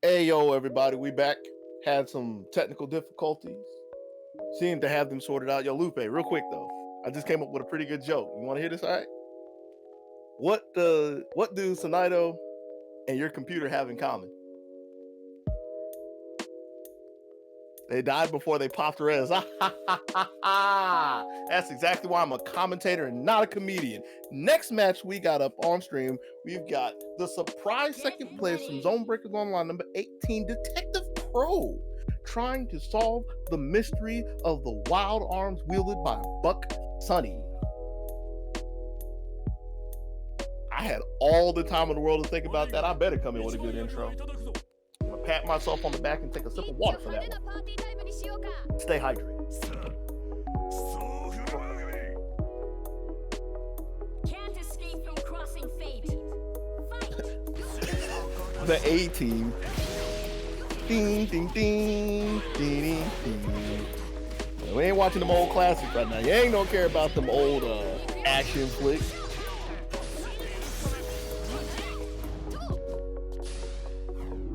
Hey yo, everybody, we back. Had some technical difficulties. Seem to have them sorted out. Yo, Lupe, real quick though. I just came up with a pretty good joke. You want to hear this? All right. What do Sonito and your computer have in common? They died before they popped res. That's exactly why I'm a commentator and not a comedian. Next match we got up on stream, we've got the surprise second place from ZoneBreakers Online number 18, Detective Pro, trying to solve the mystery of the wild arms wielded by Buck Sonny. I had all the time in the world to think about that. I better come in with a good intro. I'm gonna pat myself on the back and take a sip of water for that one. Stay hydrated. Can't escape from crossing fate. The A team. Ding, ding, ding, ding, ding, ding. We ain't watching them old classics right now. You ain't gonna care about them old action flicks.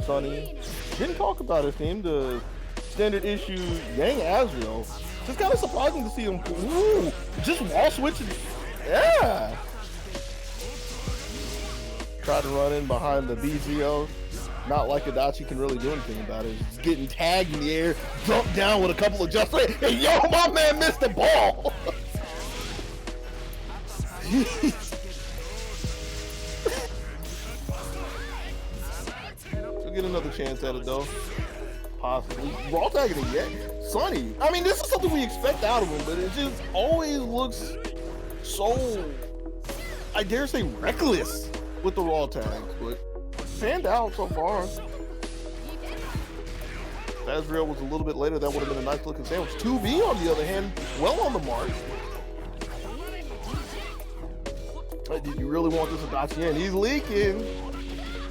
Sonny didn't talk about his team, the standard issue Yang Azrael. Just kind of surprising to see him. Ooh, just wall switching. Yeah. Try to run in behind the BGO. Not like Adachi can really do anything about it. He's getting tagged in the air, jumped down with a couple of jumps. Hey, yo, my man missed the ball. He'll get another chance at it though. Possibly. Raw tagging it yet. Sonny. I mean, this is something we expect out of him, but it just always looks so, I dare say, reckless with the raw tags, but panned out so far. If Azrael was a little bit later, that would have been a nice looking sandwich. 2B on the other hand, well on the mark. Did you really want this Adachi in? He's leaking.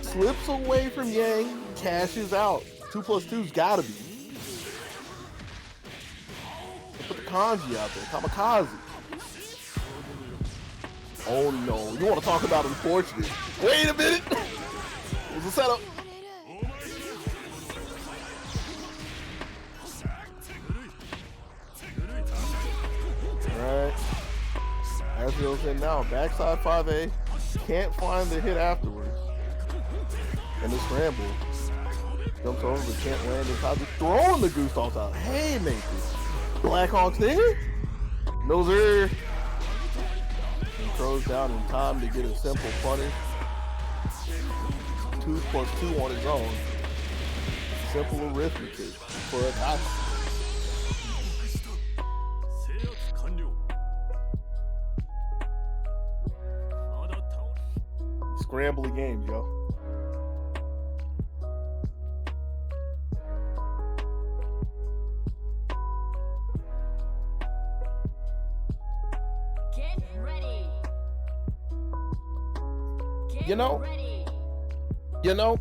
Slips away from Yang, cashes out. 2 plus 2's gotta be. Put the kanji out there. Kamikaze. Oh no. You want to talk about unfortunate. Wait a minute. It was a setup. Alright. Azrael's in now. Backside 5A. Can't find the hit afterwards. And the scramble. Jumps over but can't land inside. Just throwing the goose toss out. Hey, makers. Blackhawks there. No sir. And throws down in time to get a simple punish. 2 plus 2 on his own. Simple arithmetic for a tackle. Scrambly games, yo. Get ready. You know,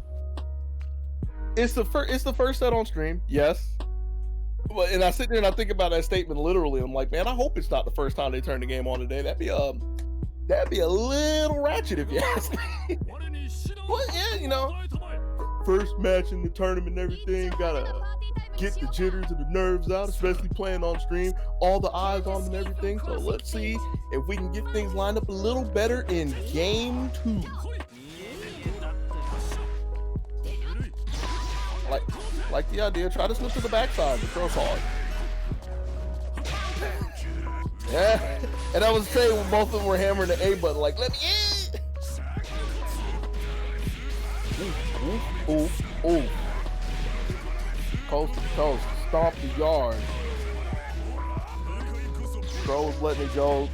it's the first set on stream, yes. But and I sit there and I think about that statement literally. I'm like, man, I hope it's not the first time they turn the game on today. That'd be a little ratchet if you ask me. Well, yeah, you know, first match in the tournament and everything, gotta get the jitters and the nerves out, especially playing on stream, all the eyes on them and everything. So let's see if we can get things lined up a little better in game 2. Like the idea, try to slip to the backside, the cross hard. Yeah, and I was saying when both of them were hammering the A button, like, let me in! Ooh. Coast to coast, stomp the yard. Bro's letting it go.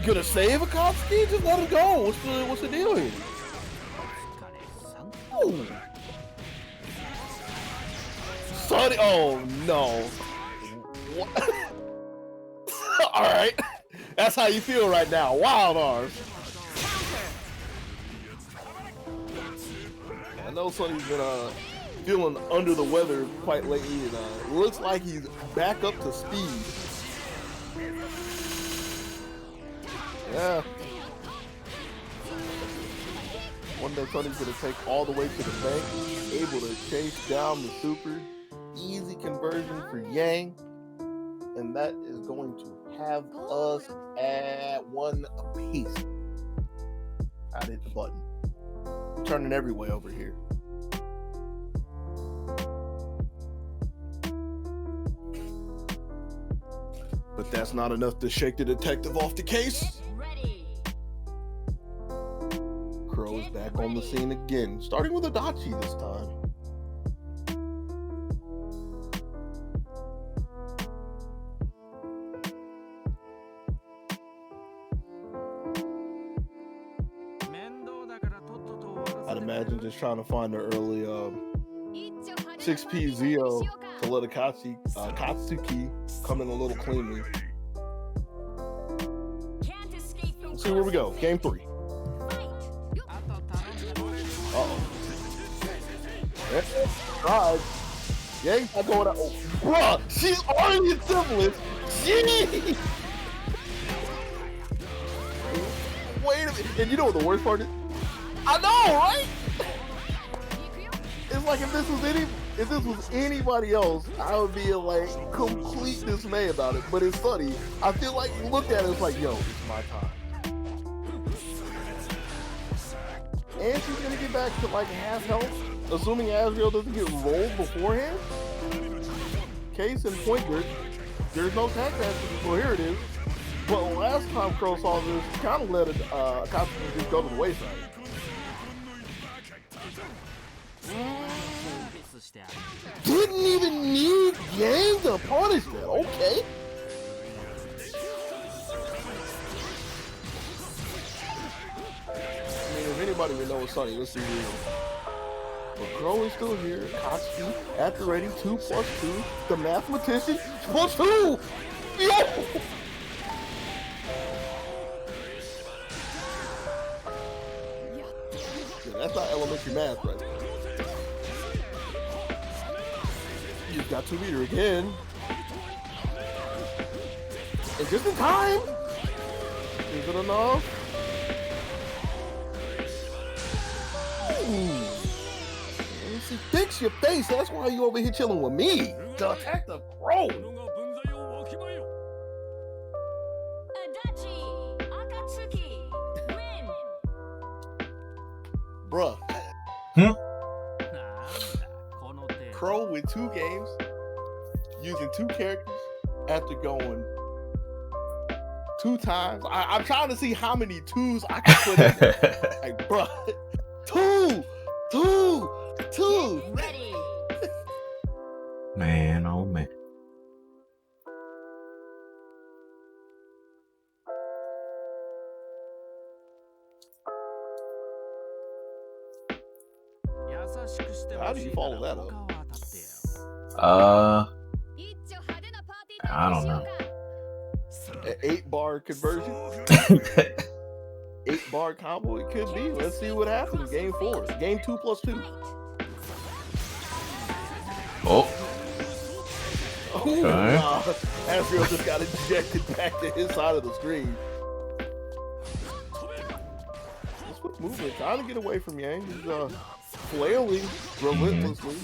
Gonna save Akatsuki? Just let it go. What's the deal here? Ooh. Sonny, oh no. What? All right, that's how you feel right now. Wild arms. I know Sonny's been feeling under the weather quite lately, and looks like he's back up to speed. Yeah. One that Sonny's going to take all the way to the bank. Able to chase down the super. Easy conversion for Yang. And that is going to have us at 1 apiece. I hit the button. Turning every way over here. But that's not enough to shake the detective off the case. Ready. Crow's back on the scene again, starting with Adachi this time. I'd imagine just trying to find the early 6P Zio to let Katsuki come in a little cleanly. Can't escape from Let's see where we go. crossing Game 3. Uh-oh. God. Yang's not going out. Oh, bruh, she's already in syphilis. Jeez. Wait a minute. And you know what the worst part is? I know, right? It's like if this was anybody else, I would be in like complete dismay about it. But it's funny. I feel like you look at it, it's like, yo, it's my time. And she's gonna get back to like half health, assuming Azrael doesn't get rolled beforehand. Case in point, there's no tag match. Well, here it is. But last time Crow saw this, he kind of let it Katsuki just go to the wayside. Didn't even need Yang to punish that. Okay. I mean, if anybody would know it's Sonny, let's see here. But Crow is still here. Katsuki at the ready. 2 + 2. The mathematician. +2. Yo! Yeah, that's not elementary math, right? You've got 2 meter again. And just in time. Is it enough? Ooh. Let me see. Fix your face. That's why you over here chilling with me. To attack the Crow. Adachi, Akatsuki, win. Bruh. Crow with 2 games, using 2 characters after going 2 times. I'm trying to see how many 2s I can put in there. Like, bruh. 2! Ready. Man, oh man. How do you follow that up? I don't know. An 8-bar conversion? 8-bar combo? It could be. Let's see what happens. Game 4. Game 2 + 2. Oh. Ooh, Okay. Azrael just got ejected back to his side of the screen. Let's put movement. Trying to get away from Yang. He's flailing relentlessly.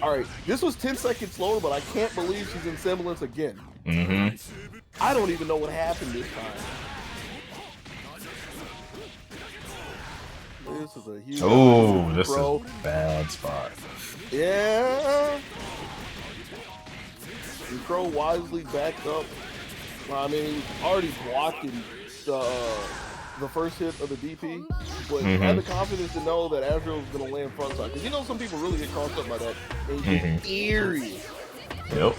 All right, this was 10 seconds slower, but I can't believe she's in semblance again. Mm-hmm. I don't even know what happened this time. This is a huge. Oh, this Crow. is a bad spot. Yeah. And Crow wisely backed up. I mean, he was already blocking the first hit of the DP, but had the confidence to know that Azrael was going to land front side. Because you know some people really get crossed up by that. And get eerie. Yep.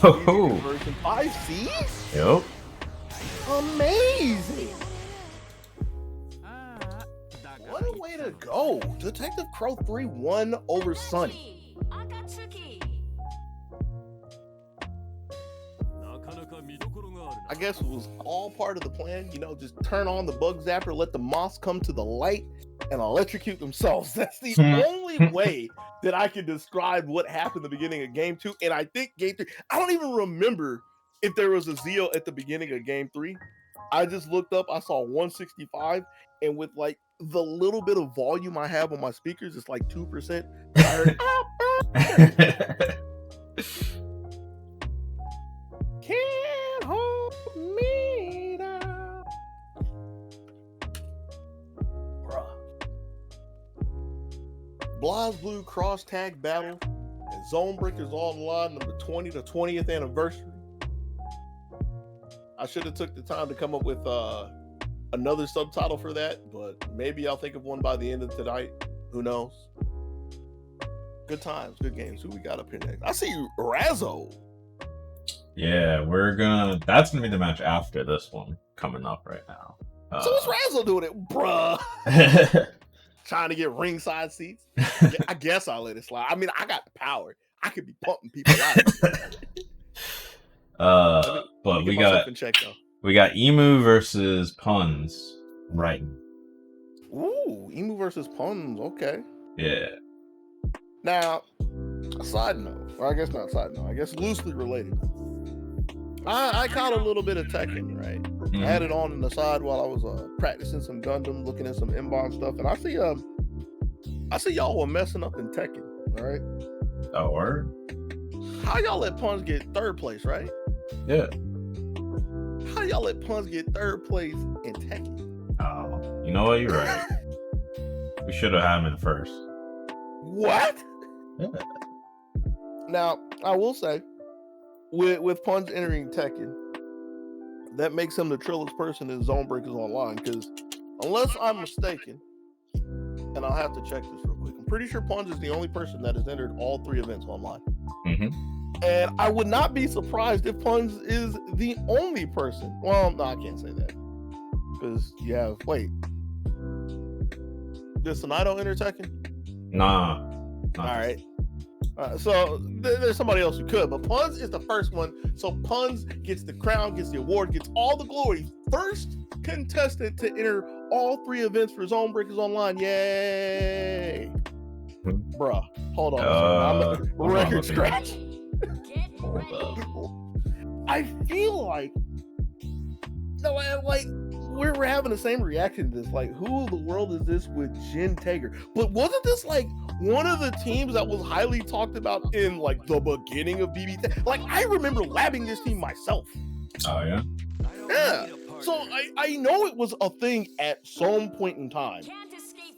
Version 5C? Yep. Amazing. What a way to go. Detective Crow 3-1 over Sonny. Akatsuki. I guess it was all part of the plan, you know, just turn on the bug zapper, let the moths come to the light and electrocute themselves. That's the only way that I can describe what happened at the beginning of game 2. And I think game 3, I don't even remember if there was a Zeo at the beginning of game 3. I just looked up, I saw 165, and with like the little bit of volume I have on my speakers, it's like 2%. I heard, can't hold me down. Bruh. Blazblue cross tag battle and ZoneBreakers Online number 20, the 20th anniversary. I should have took the time to come up with another subtitle for that, but maybe I'll think of one by the end of tonight. Who knows? Good times, good games. Who we got up here next? I see Razzo. Yeah, that's gonna be the match after this one coming up right now. So what's Razzo doing it, bruh? Trying to get ringside seats. I guess I'll let it slide. I mean, I got the power. I could be pumping people out. But we in check, though. we got Emu versus Puns, right? Ooh, Emu versus Puns. Okay. Yeah. Now, a side note, or I guess not side note. I guess loosely related. I caught a little bit of Tekken, right? Mm-hmm. I had it on the side while I was practicing some Gundam, looking at some inbound stuff, and I see y'all were messing up in Tekken. All right. Oh, word? How y'all let Puns get third place, right? Yeah. How y'all let Puns get third place in Tekken? Oh, you know what? You're right. We should have had him in first. What? Yeah. Now, I will say, with Puns entering Tekken, that makes him the trillest person in ZoneBreakers Online, because unless I'm mistaken, and I'll have to check this real quick, I'm pretty sure Puns is the only person that has entered all 3 events online. Mm-hmm. And I would not be surprised if Puns is the only person. Well, no, I can't say that. Because you have, wait. Did Sonato enter Tekken? Nah. All right. So there's somebody else who could, but Puns is the first one. So Puns gets the crown, gets the award, gets all the glory. First contestant to enter all 3 events for ZoneBreakers Online. Yay! Bruh, hold on. I'm a record scratch. Hold up. I feel like we're having the same reaction to this. Like, who in the world is this with Jin Tager? But wasn't this like one of the teams that was highly talked about in like the beginning of BB10? Like, I remember labbing this team myself. Oh yeah. Yeah. So I know it was a thing at some point in time.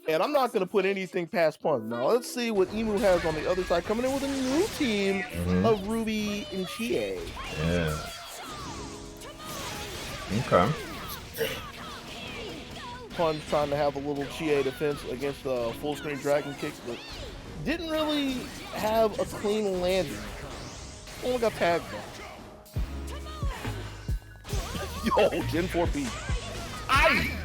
And I'm not going to put anything past Puns. Now, let's see what Emu has on the other side, coming in with a new team of R.O.B and Chie. Yeah. Okay. Puns trying to have a little Chie defense against the full screen dragon kicks, but didn't really have a clean landing. Only got tagged though. Yo, Gen 4P. Aye!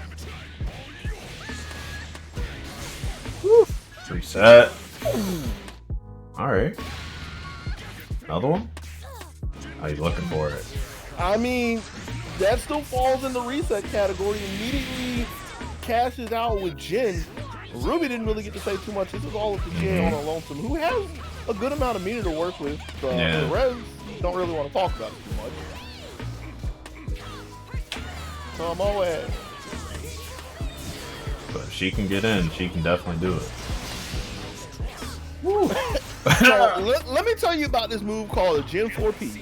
Reset. All right. Another one? Are you looking for it? I mean, that still falls in the reset category. Immediately cashes out with Jin. R.O.B didn't really get to say too much. This is all of the Chie on a lonesome, who has a good amount of meter to work with. The Rez don't really want to talk about it too much. So I'm always. But if she can get in, she can definitely do it. Woo. So, let me tell you about this move called a Gen 4P.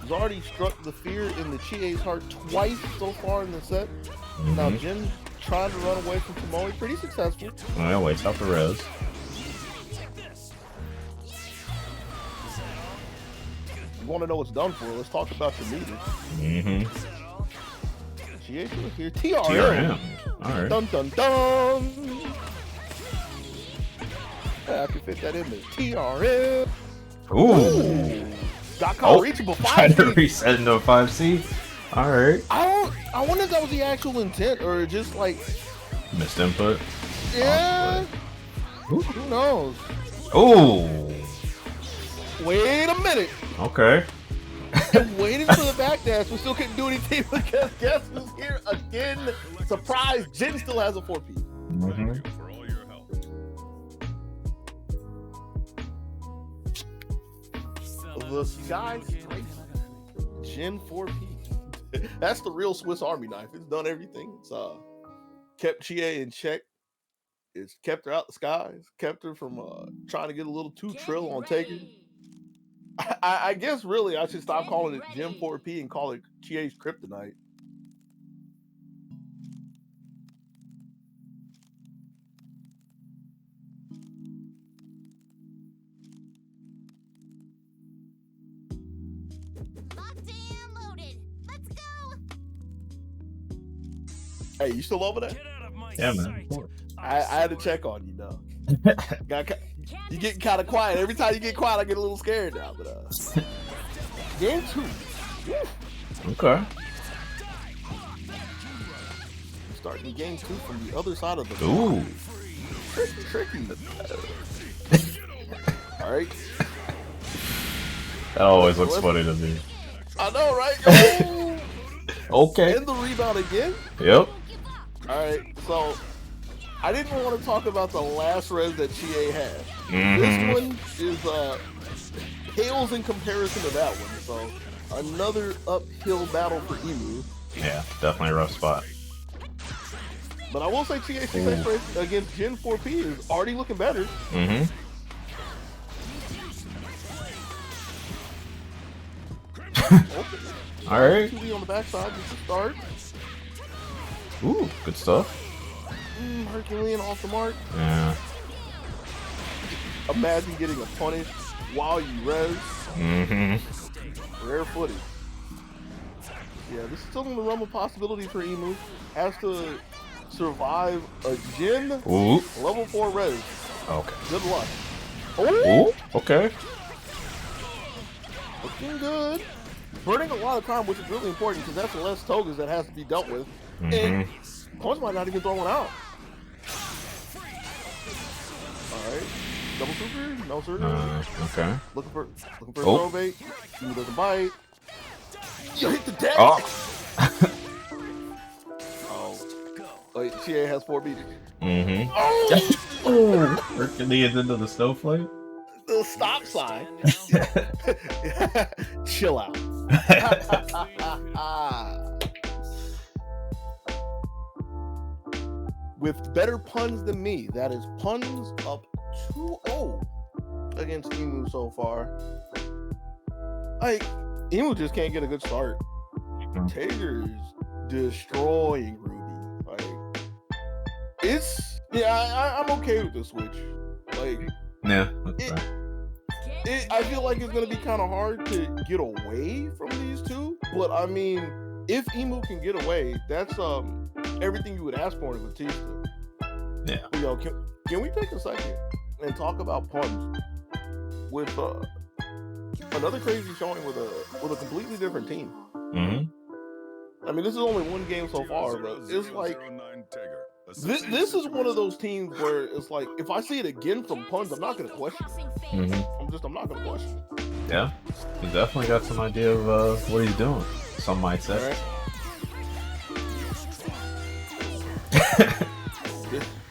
He's already struck the fear in the Chie's heart twice so far in the set. Now Jin trying to run away from Tomoe, pretty successful. Well, waits out the res. You want to know what's done for? Let's talk about the meters. Chie here, TRM. All right. Dun dun dun. Yeah, I can fit that in there. TRM. Ooh. Got caught reachable 5C. Trying to reset into a 5C. All right. I wonder if that was the actual intent or just like missed input. Yeah. Who knows? Oh. Wait a minute. Okay. And waiting for the backdash. We still couldn't do anything because guess who's here again? Surprise! Jin still has a 4P. The sky's crazy. Jin 4P. That's the real Swiss Army knife. It's done everything. It's kept Chie in check. It's kept her out the skies. Kept her from trying to get a little too trill on Taker. I guess really I should stop calling it Gen 4P and call it Chie's Kryptonite. Hey, you still over there? Yeah, man. I had to check on you, though. You get kind of quiet. Every time you get quiet, I get a little scared now. But game 2. Okay. Starting game 2 from the other side of the Ooh. Tricky. All right. That always looks funny to me. I know, right? Okay. And the rebound again. Yep. All right, so I didn't want to talk about the last res that Chie had. This one is pales in comparison to that one. So another uphill battle for Emu. Yeah, definitely a rough spot. But I will say Chie's success rate against Gen 4P is already looking better. All right. 2B on the backside just to start. Ooh, good stuff. Herculean off the mark. Yeah. Imagine getting a punish while you res. Rare footage. Yeah, this is still in the realm of possibility for Emu. Has to survive a Gen level 4 res. Okay. Good luck. Ooh, okay. Looking good. Burning a lot of time, which is really important because that's less togas that has to be dealt with. And Punch might not even throw one out. Alright. Double super, no sir. Okay. Looking for a throw bait. Emu doesn't bite. You hit the deck! Wait, Chie has 4 beaters. Oh! Herculean into the snowflake? The stop sign. Chill out. With better puns than me, that is puns up 2-0 against Emu so far. Like, Emu just can't get a good start. Taker's destroying Ruby. Like, it's I'm okay with the switch. Like, yeah, that's right. I feel like it's gonna be kind of hard to get away from these two. But I mean, if Emu can get away, that's everything you would ask for in Batista. Yeah. But, yo, can we take a second and talk about puns with another crazy showing with a completely different team? I mean, this is only one game so far, but it's like this is one of those teams where it's like if I see it again from puns, I'm not gonna question it. I'm not gonna question it. Yeah, he definitely got some idea of what he's doing. Some might say. Right.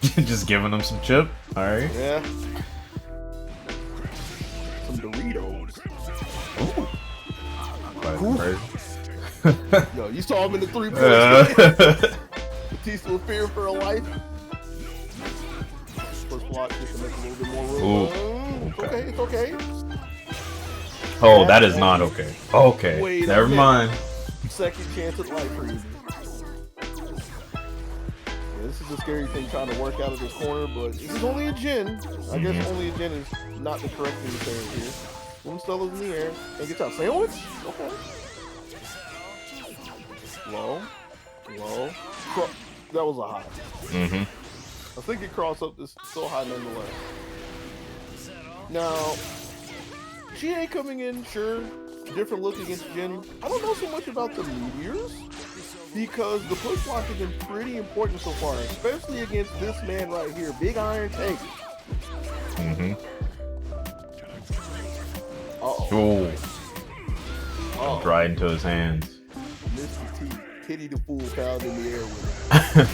Just giving him some chip. All right. Yeah. Some Doritos. Ooh. Crazy. Yo, you saw him in the 3-point. Batista with fear for her life. First block just to make a little bit more room. Okay. It's okay. Oh, that is not okay. Okay. Wait never mind. Second chance at life for you. Yeah, this is a scary thing trying to work out of this corner, but this is only a Gen. I guess only a Gen is not the correct thing to say here. Moonstella's in the air and gets out sandwich. Okay. Low. That was a high. I think it crossed up this so high nonetheless. Now, Chie coming in, sure, different look against Gen. I don't know so much about the meteors because the push block has been pretty important so far, especially against this man right here, Big Iron Tank. Right into his hands. Mr. T, Kitty the Fool found in the air with him.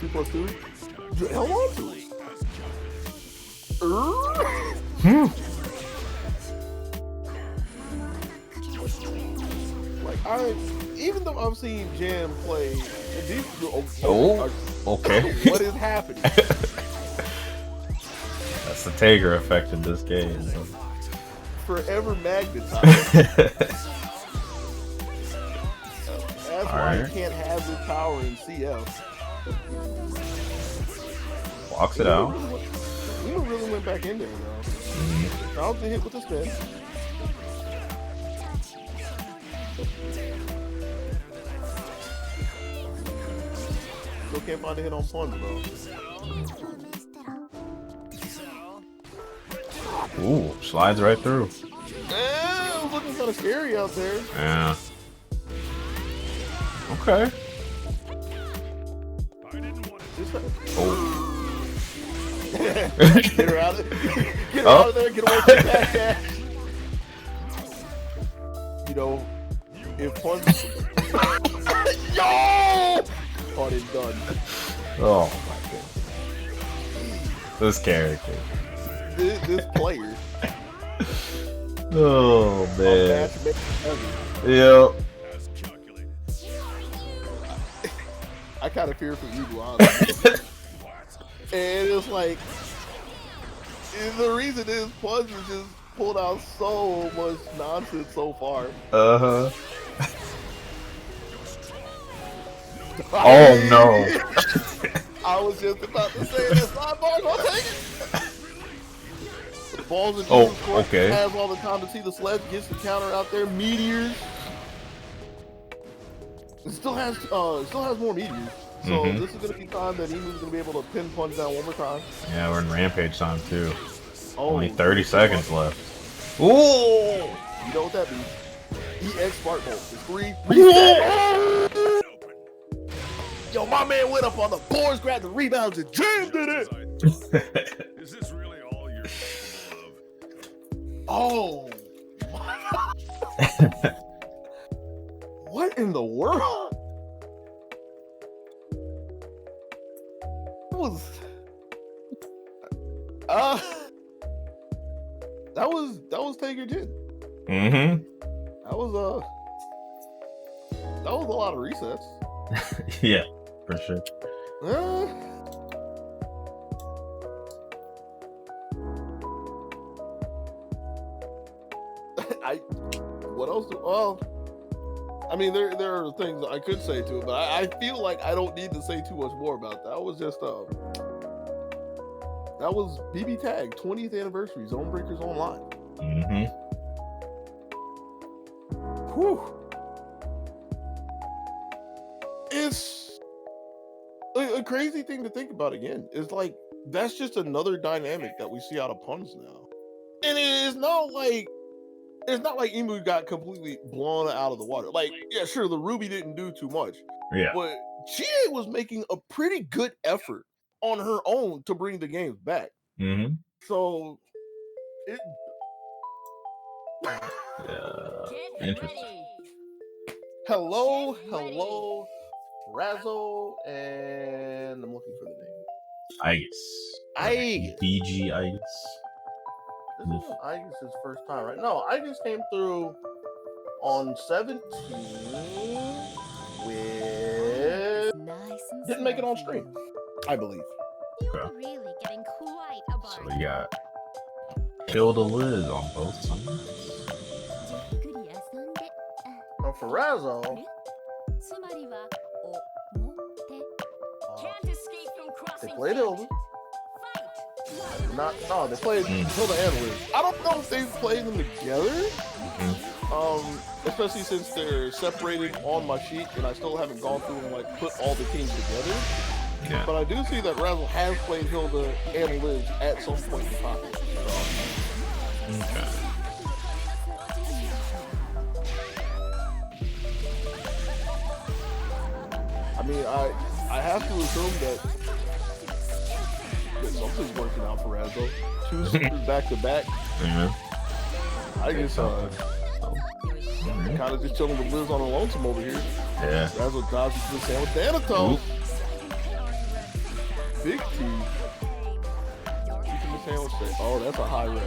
2+2? Hell on to it. Like Even though I've seen Jam play, these, Okay. what is happening? That's the Tager effect in this game. Forever magnetized. That's why you can't have this power in CF. Walks it out. We really went back in there though. Found the hit with the spin. Still can't find a hit on Punch, bro. Ooh, slides right through. It was looking kind of scary out there. Yeah. Okay. Oh. Get her out of there. Get away from the back dash. You know, if Punch... Yo! Caught it done. Oh my goodness. This character. This player. Oh man. Yeah. I kind of fear for you, honestly. And it's like, the reason is Punch has just pulled out so much nonsense so far. Uh-huh. Oh no. I was just about to say that sidebar, don't take it. The balls in court, okay. has all the time to see the sledge, gets the counter out there, meteors. It still has more meteors. So this is gonna be time that Emu's gonna be able to pin Punch down one more time. Yeah, we're in Rampage time too. Oh, only 30 seconds left. Ooh! You know what that means? EX Spark Bolt. It's 3. Yo, my man went up on the boards, grabbed the rebounds, and jammed it. Is this really all you're capable of? Oh. What in the world? That was Taker Jin. That was a lot of resets. Yeah, for sure. What else? Well, I mean, there are things I could say to it, but I feel like I don't need to say too much more about that. That was just that was BB Tag 20th anniversary ZoneBreakers Online. Whew. It's a crazy thing to think about again. It's like that's just another dynamic that we see out of Punch now, and it's not like Emu got completely blown out of the water. Like, yeah, sure, the Ruby didn't do too much. Yeah. But GA was making a pretty good effort on her own to bring the games back. So, Get Interesting. ready. hello, Razzle, and I'm looking for the name. Igus. BG Igus. This isn't Igus's first time, right? No, Igus came through on 17 with... Didn't make it on stream, I believe. Okay. Really getting quite a So we got Kill the Liz on both sides. Now for Razzle, Can't escape from crossing. they played Hilda. They played Hilda and Liz. I don't know if they've played them together. Especially since they're separated on my sheet and I still haven't gone through and like put all the teams together. Yeah. But I do see that Razzle has played Hilda and Liz at some point in time. Okay. I mean, I have to assume that something's working out for Razzle. 2 supers back to back. I guess kind of just chilling with Liz on a lonesome over here. Yeah. Razzle drives into the sandwich. Thanatos. Big T. Keeping the sandwich there. Oh, that's a high res.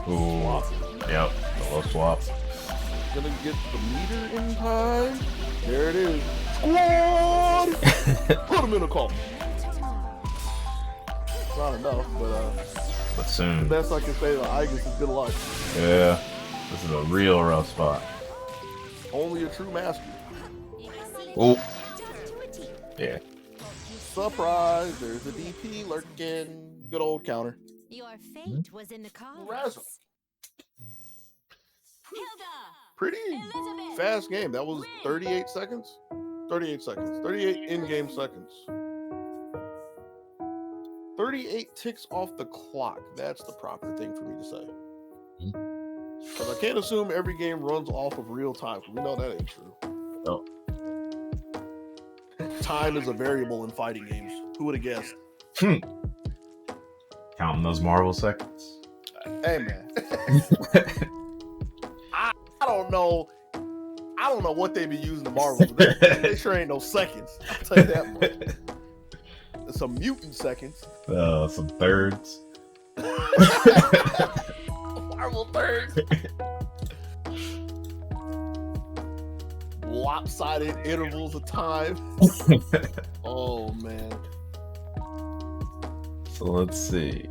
Ooh. Swap. Yep. A little swap. gonna get the meter in time. There it is. Squad! Put him in a call. Not enough, But soon. the best I can say to Igus is good luck. Yeah. This is a real rough spot. Only a true master. Oh. Yeah. Surprise! There's a DP lurking. Good old counter. Your fate was in the cards. Razzle. Hilda! Pretty Elizabeth! fast game. That was 38 seconds. 38 seconds. 38 in-game seconds. 38 ticks off the clock. That's the proper thing for me to say. Because I can't assume every game runs off of real time. We know that ain't true. Oh. Time is a variable in fighting games. Who would have guessed? Counting those Marvel seconds. Hey man, I don't know. I don't know what they be using the Marvel. They sure ain't no seconds. I'll tell you that much. Some mutant seconds. Some thirds. Marvel thirds. Lopsided intervals of time. Oh man. So let's see.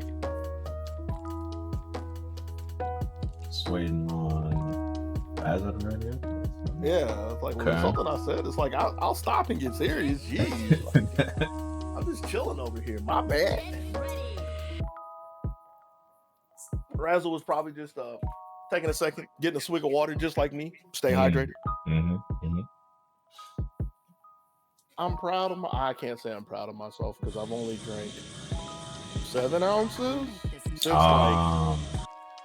Just waiting on. As it already? Yeah, it's like when Okay. something I said. It's like I'll stop and get serious. Jeez, like, I'm just chilling over here. My bad. Razzle was probably just taking a second, getting a swig of water, just like me. Stay hydrated. I'm proud of my. I can't say I'm proud of myself because I've only drank 7 ounces since He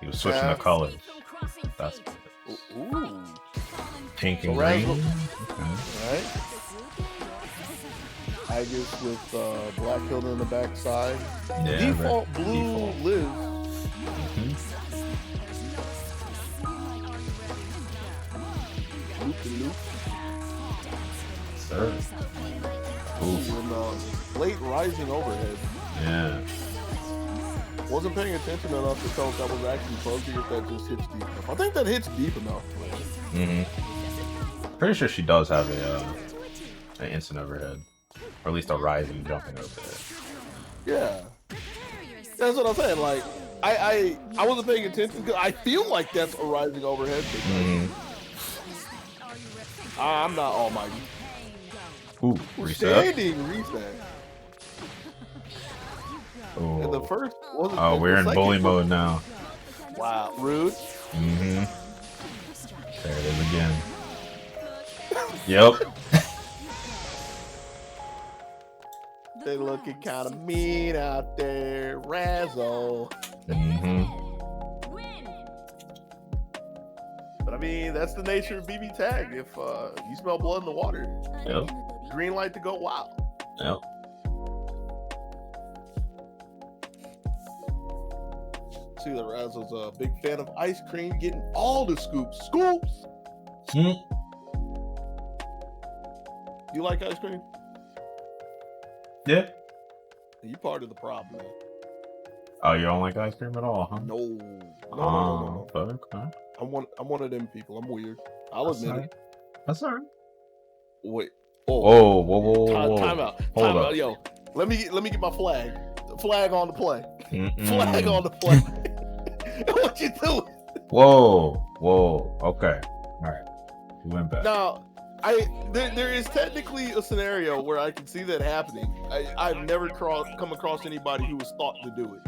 was switching the Yeah. colors. That's ooh, pink and So green. Razzle- Okay. right. I guess with Black Hilda in the backside. Yeah, Default but- blue default. Liz. Loop de loop. Sir. Oof. And late rising overhead. Yeah. Wasn't paying attention enough to tell if that was actually fuzzy or if that just hits deep enough. I think that hits deep enough. Pretty sure she does have an instant overhead, or at least a rising jumping overhead. Yeah. That's what I'm saying. Like, I wasn't paying attention because I feel like that's a rising overhead. I'm not almighty. Ooh, reset. Standing reset. And the Ooh. first wasn't. Oh, we're in the bully second mode now. Wow, rude. There it is again. Yep. They looking kind of mean out there, Razzle. But I mean, that's the nature of BB tag. If you smell blood in the water, Yep. green light to go wild. Yep. See that Razzle's a big fan of ice cream, getting all the scoops. Scoops. You like ice cream? Yeah. You part of the problem, man. Oh, you don't like ice cream at all, huh? No. Okay. I'm one of them people. I'm weird. I'll That's admit all right. it. That's alright. Wait. Whoa. Time out. Hold Time up. out. Yo, let me get my flag. The flag on the play. Mm-mm. Flag on the play. What you doing? Whoa. Okay. Alright. We went back. Now, there is technically a scenario where I can see that happening. I've never come across anybody who was thought to do it.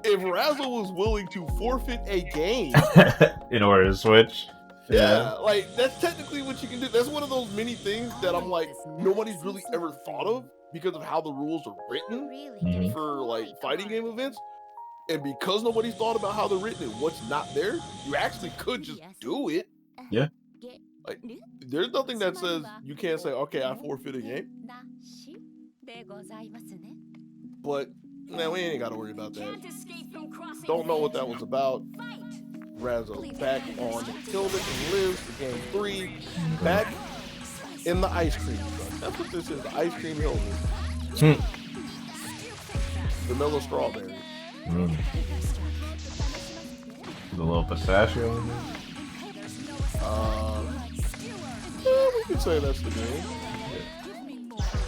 If Razzle was willing to forfeit a game, In order to switch. yeah, like that's technically what you can do. That's one of those many things that I'm like nobody's really ever thought of because of how the rules are written for like fighting game events. And because nobody's thought about how they're written and what's not there, you actually could just do it. Yeah. Like, there's nothing that says you can't say, okay, I forfeit a game. But, man, we ain't got to worry about that. Don't know what that was about. Razzle back on Hilda and Liz for game 3. Back in the ice cream truck. That's what this is, the ice cream Hilda. Vanilla strawberry. The little pistachio in there. Yeah, we can say that's the game.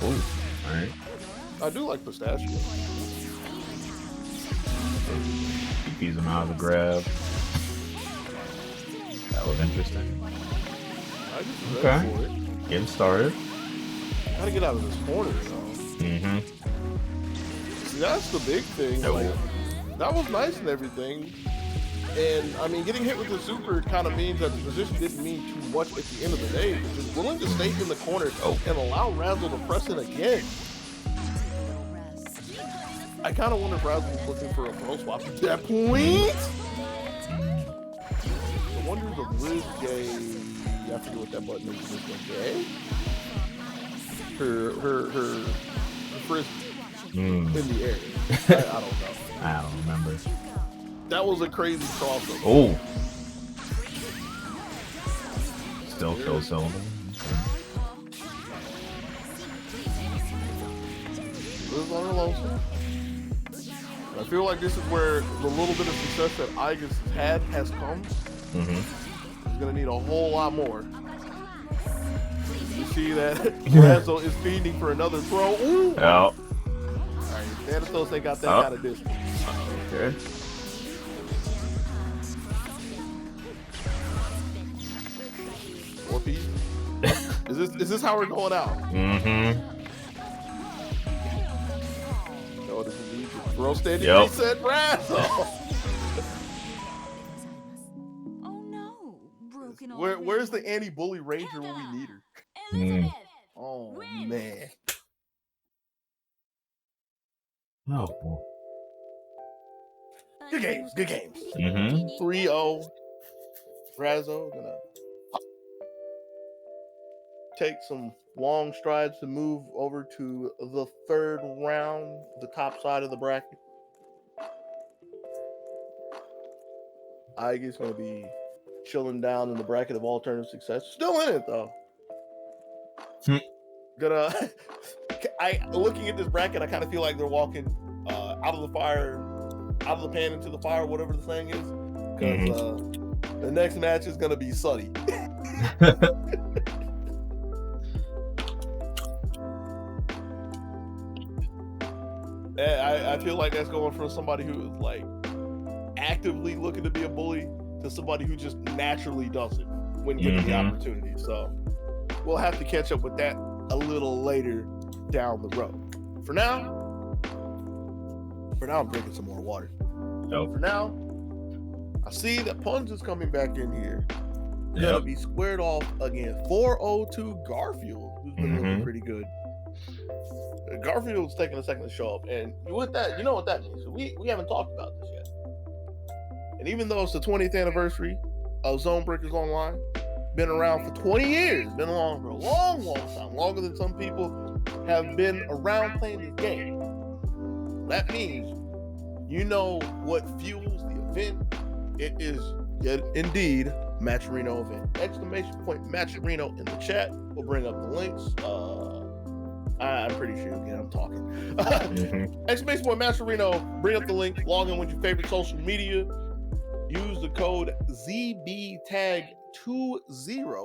Ooh, all right. I do like pistachio. He pees him out of the grab. That was interesting. I just Okay. ready for it. Getting started. Gotta get out of this corner, though. Mm-hmm. See, that's the big thing. Oh. Like, that was nice and everything. And I mean, getting hit with the super kind of means that the position didn't mean too much at the end of the day. But just willing to stay in the corner and allow Razzle to press it again. I kind of wonder if Razzle was looking for a throw swap at that point. The wonders of Liz J. I forget what that button is. Liz J. Her frisbee in the air. I don't know. I don't remember. That was a crazy crossover. Oh. Still kill syllable. Liz on her lonesome. I feel like this is where the little bit of success that Igus had has come. Mm-hmm. He's gonna need a whole lot more. You see that Razzle is feeding for another throw. Ooh! Oh. All right, Thanatos ain't got that kind of distance. Okay. 4 feet. Is this how we're going out? Mm-hmm. No, this is easy. Throw steady, Yep. reset, Razzle. Oh no, broken old Where's the Razzle. anti-bully ranger when we need her? Elizabeth. Oh Win. man. Oh boy. Good games. Good games. Mm-hmm. 3-0. Razzle gonna take some long strides to move over to the third round, the top side of the bracket. Igus gonna be chilling down in the bracket of alternative success. Still in it though. Gonna looking at this bracket, I kind of feel like they're walking out of the fire, out of the pan into the fire, whatever the thing is. Because the next match is gonna be Suddy. I feel like that's going from somebody who is like actively looking to be a bully to somebody who just naturally does it when given the opportunity. So we'll have to catch up with that a little later down the road. For now, I'm drinking some more water. Nope. For now, I see that Punz is coming back in here. Gonna Yep. be squared off against 402 Garfield, who's been looking pretty good. Garfield's taking a second to show up, and with that, you know what that means. We haven't talked about this yet. And even though it's the 20th anniversary of ZoneBreakers Online, been around for 20 years, been along for a long, long time, longer than some people have been around playing this game. That means you know what fuels the event. It is indeed Matcherino event. Exclamation point Matcherino in the chat. We'll bring up the links. I'm pretty sure again I'm talking. Exclamation point Matcherino, bring up the link, log in with your favorite social media. Use the code ZBTAG20.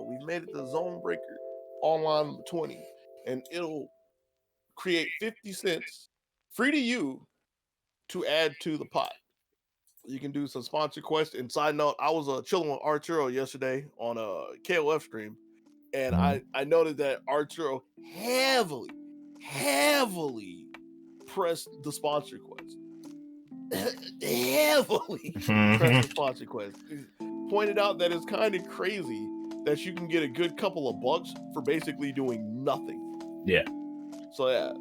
We've made it to ZoneBreaker Online 20, and it'll create 50 cents free to you to add to the pot. You can do some sponsor quests. And side note, I was chilling with Arturo yesterday on a KOF stream, and I noted that Arturo heavily pressed the sponsor quest. Heavily pressed the sponsor quest. Pointed out that it's kind of crazy that you can get a good couple of bucks for basically doing nothing. Yeah. So yeah,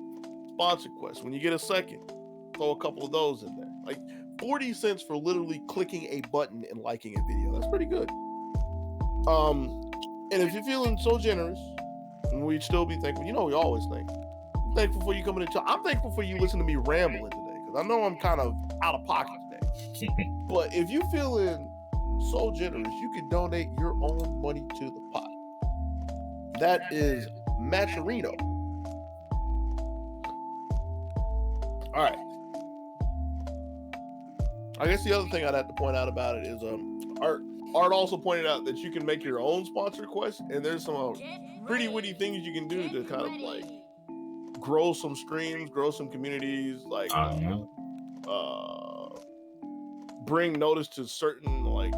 sponsor quest. When you get a second, throw a couple of those in there. Like 40 cents for literally clicking a button and liking a video. That's pretty good. And if you're feeling so generous, and we'd still be thankful, you know we always think. I'm thankful for you coming into. I'm thankful for you listening to me rambling today, because I know I'm kind of out of pocket today. But if you're feeling so generous, you can donate your own money to the pot. That is Matcherino. All right. I guess the other thing I'd have to point out about it is Art also pointed out that you can make your own sponsor quest, and there's some pretty witty things you can do to kind of like grow some streams, grow some communities, like bring notice to certain like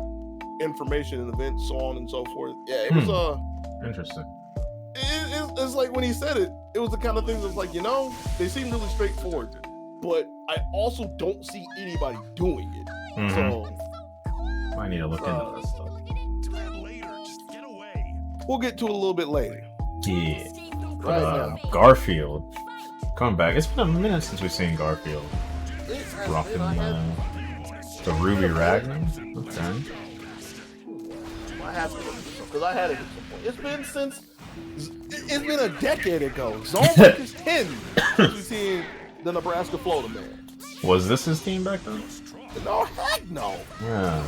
information and events, so on and so forth. Yeah, it was interesting. It's like when he said it, it was the kind of thing that's like, you know, they seem really straightforward, but I also don't see anybody doing it. So I need to look into this stuff. We'll get to it a little bit later. Yeah. Right now. Garfield coming back. It's been a minute since we've seen Garfield. Rocking the Ruby Ragnar. Okay. I have to look this up because I had it at some point. It's been a decade ago. ZoneBreakers 10. We've seen the Nebraska Florida man. Was this his team back then? No, heck no. Yeah.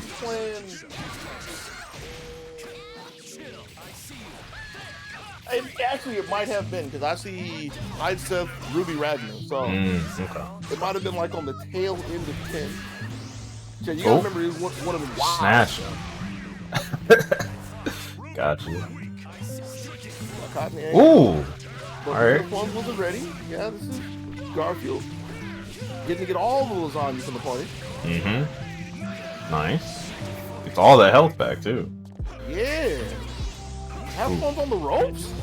Actually, it might have been because I see Idesef Ruby Ragnar, so it might have been like on the tail end of 10. So you gotta remember, he was one of them. Wow. Snatch him. Got you. Ooh. Alright. Wasn't ready. Yeah, this is Garfield. Getting to get all the lasagna from the party. Nice. It's all the health back too. Yeah. Have fun on the ropes.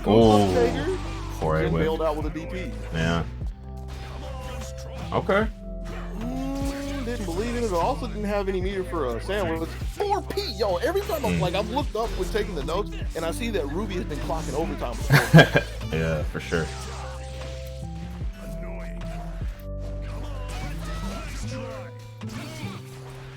Oh. 4A bailed out with a DP. Yeah. Okay. Didn't believe in it. Also didn't have any meter for a sandwich. 4P, yo. Every time I've looked up when taking the notes, and I see that Ruby has been clocking overtime before. Yeah, for sure.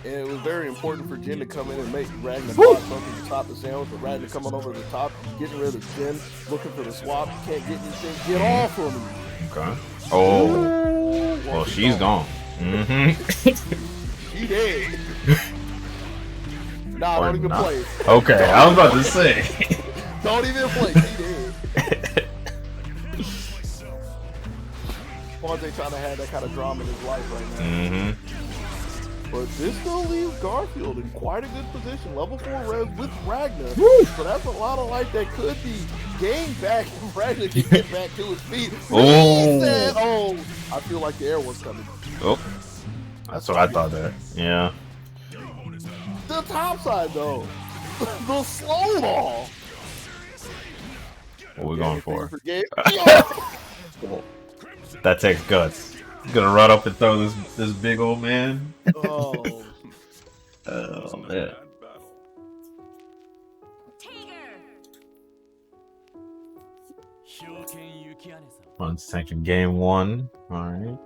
And it was very important for Jen to come in and make Ragnar block something to top the sandwich, but Ragnar coming over the top, getting rid of Jen, looking for the swap, can't get anything, get off of me. Okay. Oh. Well, she's gone. She dead. Nah, don't even play. Okay, I was about to say. Don't even play, she dead. Fonzie trying to have that kind of drama in his life right now. But this still leaves Garfield in quite a good position. Level 4 res with Ragnar. So that's a lot of life that could be gained back if Ragnar can get back to his feet. Oh, I feel like the air was coming. Oh, that's what I thought there. Yeah. The top side though. The slow ball. What we going for? That takes guts. Gonna run up and throw this big old man. Oh man. One's taking game 1. Alright.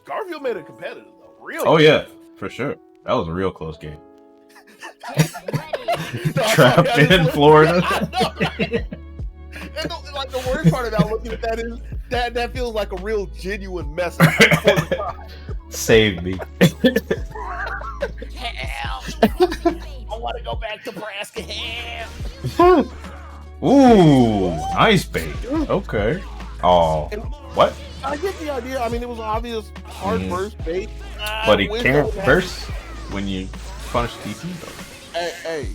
Garfield made it competitive though. Real. Oh yeah, for sure. That was a real close game. Trapped in Florida. And like the worst part about looking at that is that feels like a real genuine message. Save me. Hell. I want to go back to Nebraska. Hell. Ooh, nice bait. Okay. Oh, what? I get the idea. I mean, it was an obvious hard burst bait. But he can't burst when you punish TP though. Hey.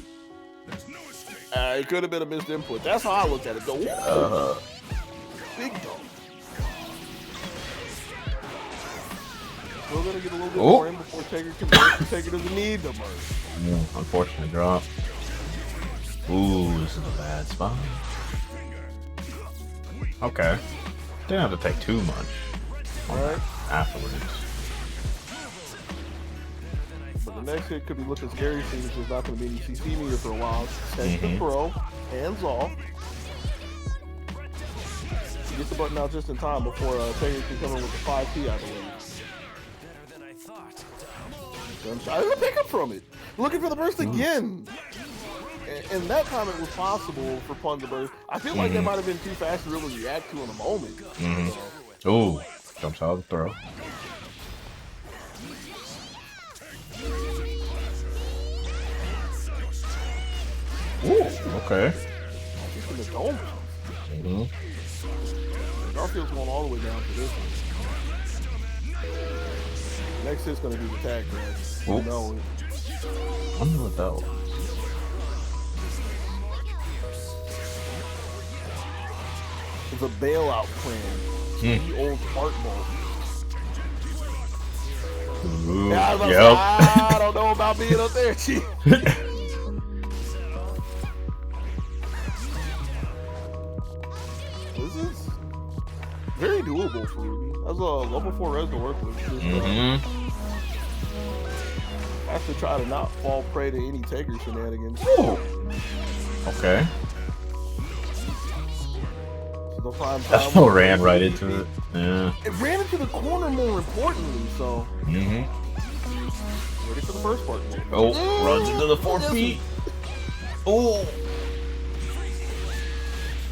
It could have been a missed input. That's how I looked at it though. Big dog. We're gonna get a little bit more in before Taker can burst. Taker doesn't need the burst. Unfortunate drop. Ooh, this is a bad spot. Okay. Didn't have to take too much. Alright. Afterwards. But the next hit could be looking scary since there's not going to be any CC meter for a while. Take the throw, hands off. Get the button out just in time before Taker can come in with the 5P, I believe. Gunshot. He'll pick up from it. Looking for the burst again. And that time it was possible for Pun to burst. I feel like that might have been too fast to really react to in a moment. Ooh, jumps out of the throw. Ooh, okay. He's in the dome. Garfield's going all the way down for this one. Next hit's gonna be the tag match. You know it. I wonder what that was. It's a bailout plan. The old art ball. Ooh, Yeah, I, was yep. like, I don't know about being up there, Chief. This is very doable for Ruby. That's a level 4 res to work with. Just, have to try to not fall prey to any Taker shenanigans. Ooh. Okay. So the prime That time ran right into it. Yeah. It ran into the corner more importantly, so. Ready for the first part. Oh, runs into the 4 feet. Oh.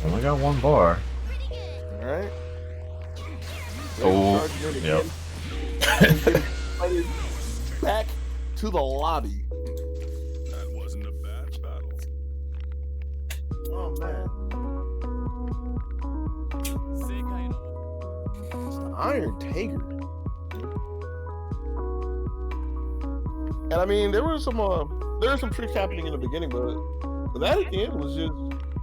Only got 1 bar. Alright. Oh, yep. Back to the lobby. That wasn't a bad battle. Oh man. It's the Iron Taker. And I mean, there were some tricks happening in the beginning, but that at the end was just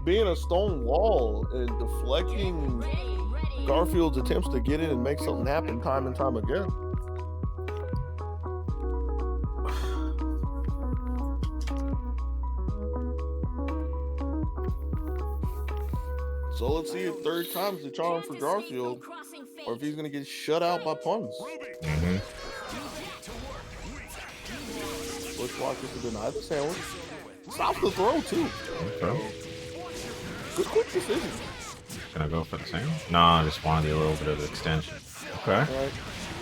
being a stone wall and deflecting Garfield's attempts to get in and make something happen time and time again. So let's see if third time's the charm for Garfield, or if he's gonna get shut out by puns. Looks like this will deny the sandwich. Stops the throw too. Okay. Good quick decision. Gonna go for the same? No, I just wanted a little bit of extension. Okay. Right.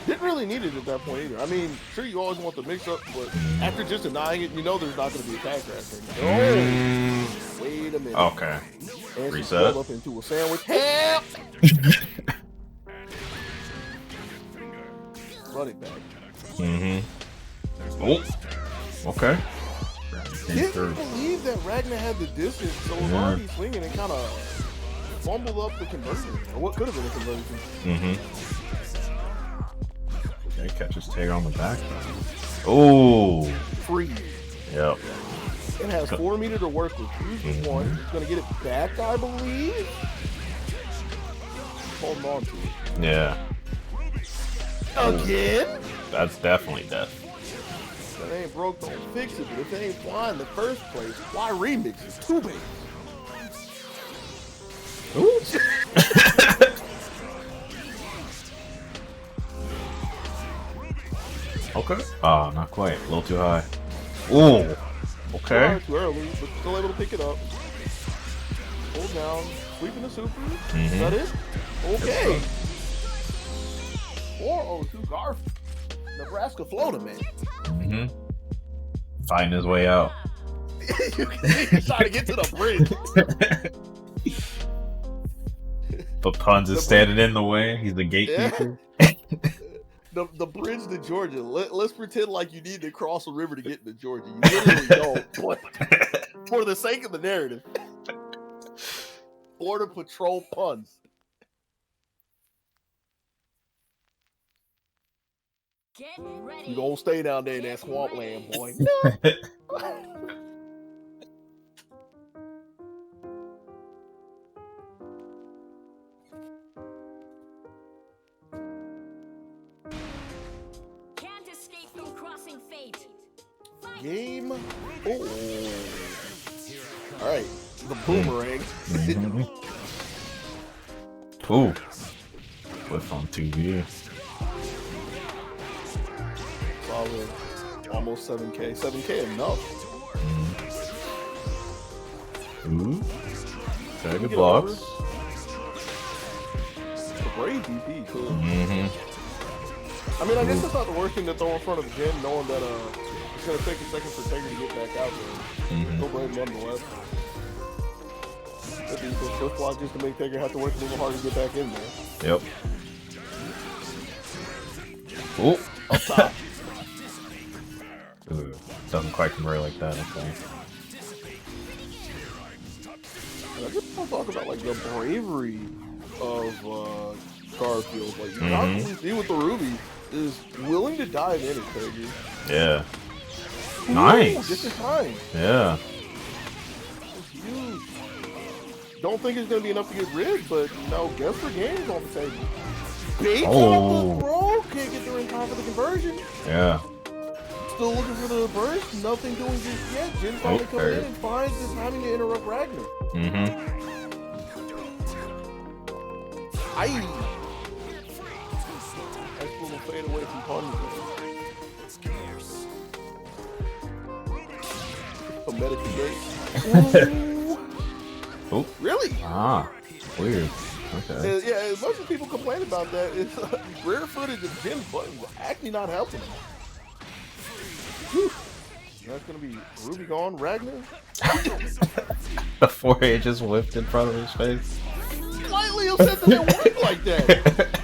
Didn't really need it at that point either. I mean, sure you always want the mix up, but after just denying it, you know there's not gonna be a tag crash. Oh, wait a minute. Okay. And Reset. Up into a sandwich. Help! Run it back. Oh. Okay. Didn't believe that Ragnar had the distance, so it was already swinging and kind of fumbled up the conversion, or what could have been a conversion. Okay, catches Taker on the back. Oh. Free. Yep. It has 4 meters to work with. Here's one. He's gonna get it back, I believe. Holding on to it. Yeah. Again? That's definitely death. If it ain't broke, don't fix it. But if it ain't flying in the first place, why remix it? Too big. Okay. Ah, not quite. A little too high. Ooh. Okay. Too early, but still able to pick it up. Hold down. Sweeping the super. Is that it? Okay. 402 Garf. Nebraska Florida, man. Fighting his way out. You can see he's trying to get to the bridge. But Puns is standing in the way. He's the gatekeeper. The bridge to Georgia. Let's pretend like you need to cross a river to get into Georgia. You literally don't. But for the sake of the narrative. Border Patrol Puns. Get ready. You don't stay down there in that swampland, boy. Can't escape from crossing fate. Game 4. Alright, the boomerang. Ooh. Whiff on 2V. Solid. Almost 7K. 7K enough. Ooh. Okay, good blocks. A great DP, too. I mean, I guess it's not the worst thing to throw in front of Jen, knowing that it's going to take a second for Taker to get back out there. No blame nonetheless. That defense first block just to make Taker have to work a little harder to get back in there. Yep. Oh. Up top. Ooh. Doesn't quite convert like that, I think. I just want to talk about like the bravery of Garfield. Like you can obviously see with the Ruby, is willing to dive in it, Peggy. Yeah. Ooh, Nice. just in time. Yeah. It's huge. Don't think it's gonna be enough to get rid, but no, guess for games on the table. Bait Oh. bro, can't get there in time for the conversion. Yeah. Still looking for the burst, nothing doing just yet. Jin finally comes in and finds the timing to interrupt Ragnar. Nice little fade away from Pony. A medical gate. Oh. Really? Ah. Weird. Okay. Yeah, as much as people complain about that, it's rare footage of Jin's buttons actually not helping him. Whew. That's gonna be Ruby gone, Ragnar. The forehead just whipped in front of his face. Slightly upset that it worked like that.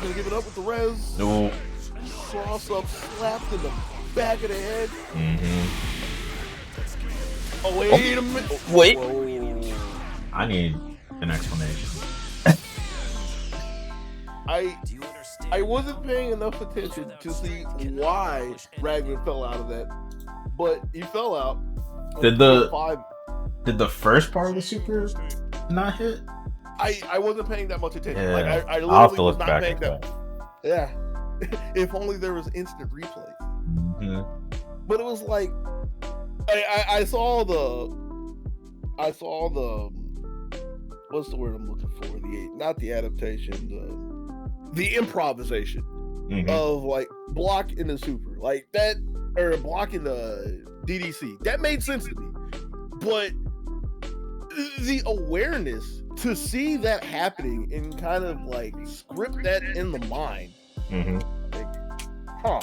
Gonna give it up with the res. No. Cross up, slapped in the back of the head. Oh, wait a minute. Wait. Whoa. I need an explanation. I wasn't paying enough attention to see why Ragnar fell out of that, but he fell out. Did the first part of the super not hit? I wasn't paying that much attention. Yeah. Like I I'll have literally to was look not back paying at that. Yeah. If only there was instant replay. But it was like I saw the what's the word I'm looking for? Not the adaptation, the improvisation of like block in the super, like that, or block in the DDC. That made sense to me. But the awareness to see that happening and kind of like script that in the mind. Like, huh.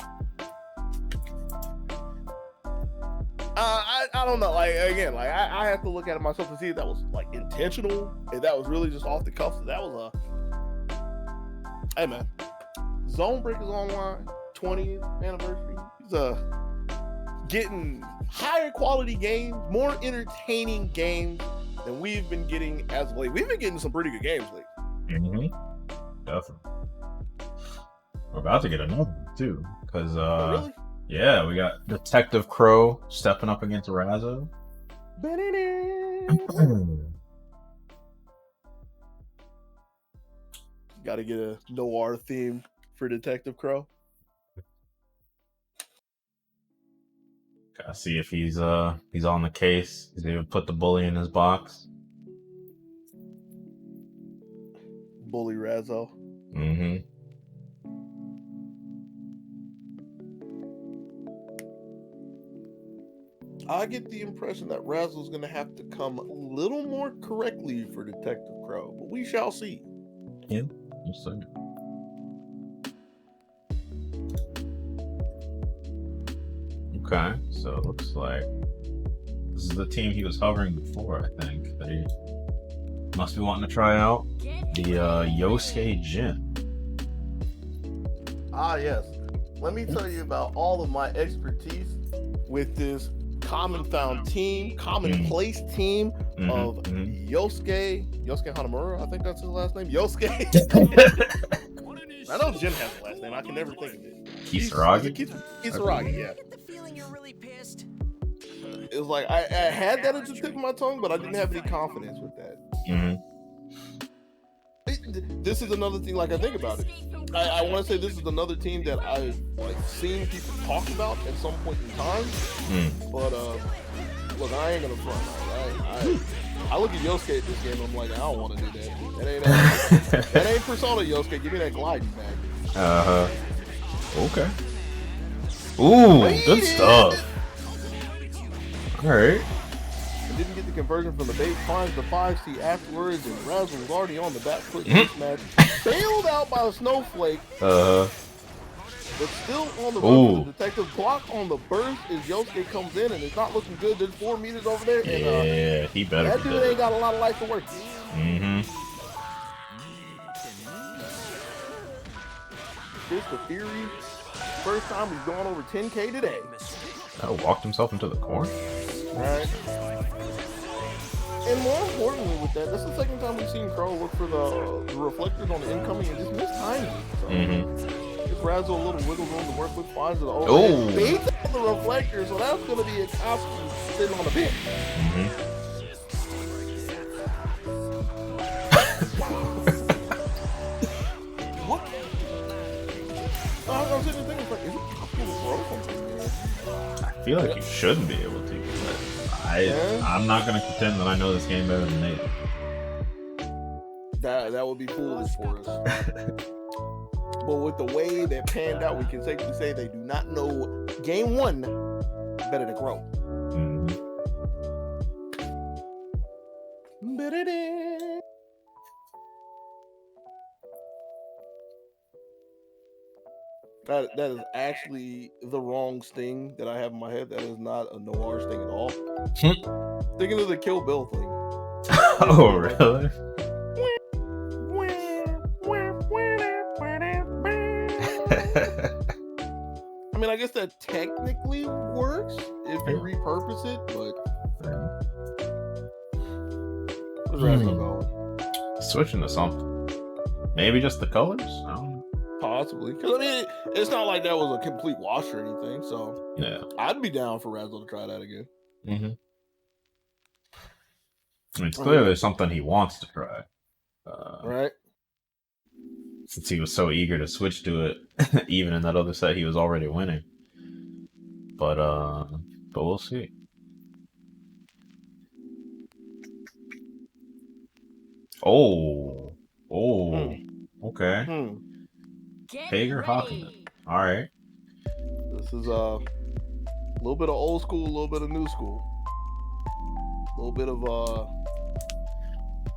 I don't know. Like again, like I have to look at it myself to see if that was like intentional, if that was really just off the cuff. So that was hey man, ZoneBreakers Online 20th anniversary. It's getting higher quality games, more entertaining games than we've been getting as of late. We've been getting some pretty good games lately. Definitely. We're about to get another one too, because Really? yeah, we got Detective Crow stepping up against Razzo. Got to get a noir theme for Detective Crow. Gotta see if he's on the case. He's even put the bully in his box. Bully Razzo. I get the impression that Razzo's going to have to come a little more correctly for Detective Crow, but we shall see. Yeah, we'll see. Okay, so it looks like this is the team he was hovering before, I think, that he must be wanting to try out. The Yosuke Jin. Ah, yes. Let me tell you about all of my expertise with this common found team, commonplace team of Yosuke Hanamura, I think that's his last name. Yosuke. I know Jin has the last name. I can never think of it. Kisaragi? Kisaragi, yeah. It was like I had that at the tip of my tongue, but I didn't have any confidence with that. This is another thing, like I think about it. I want to say this is another team that I've like seen people talk about at some point in time. But look, I ain't gonna front. I look at Yosuke at this game, I'm like, I don't want to do that. That ain't Persona Yosuke. Give me that gliding back. Okay. Ooh, good stuff. Alright. Didn't get the conversion from the bait, finds the 5C afterwards, and Razzle was already on the back foot in this match. Bailed out by a snowflake. But still on the run for the detective. Block on the burst as Yosuke comes in, and it's not looking good. There's 4 meters over there. And, yeah, he better. That dude ain't got a lot of life to work. Fist of Fury. First time he's gone over 10K today. Oh, walked himself into the corner. Alright. And more importantly with that, that's the second time we've seen Crow look for the reflectors on the incoming and just miss timing. So gives Razzle a little wiggle room to work with, finds the overhead, baits out the reflector, so that's going to be a costume sitting on the bench. What? I was sitting thinking, like, is it possible to throw something here? I feel like you shouldn't be able to, but I'm not going to pretend that I know this game better than Nate. That would be foolish for us. But with the way that panned out, we can safely say they do not know game one better than Crow. That is actually the wrong sting that I have in my head. That is not a Noir sting at all. Thinking of the Kill Bill thing. Oh, really? I mean, I guess that technically works if you repurpose it, but where's Razzle going? Switching to something. Maybe just the colors? I don't know. Possibly. Because, I mean, it's not like that was a complete wash or anything, so Yeah. I'd be down for Razzle to try that again. I mean, it's clearly something he wants to try. Right? Since he was so eager to switch to it, even in that other set he was already winning. But we'll see. Okay. Hager Hawkman. Alright. This is a little bit of old school, a little bit of new school. A little bit of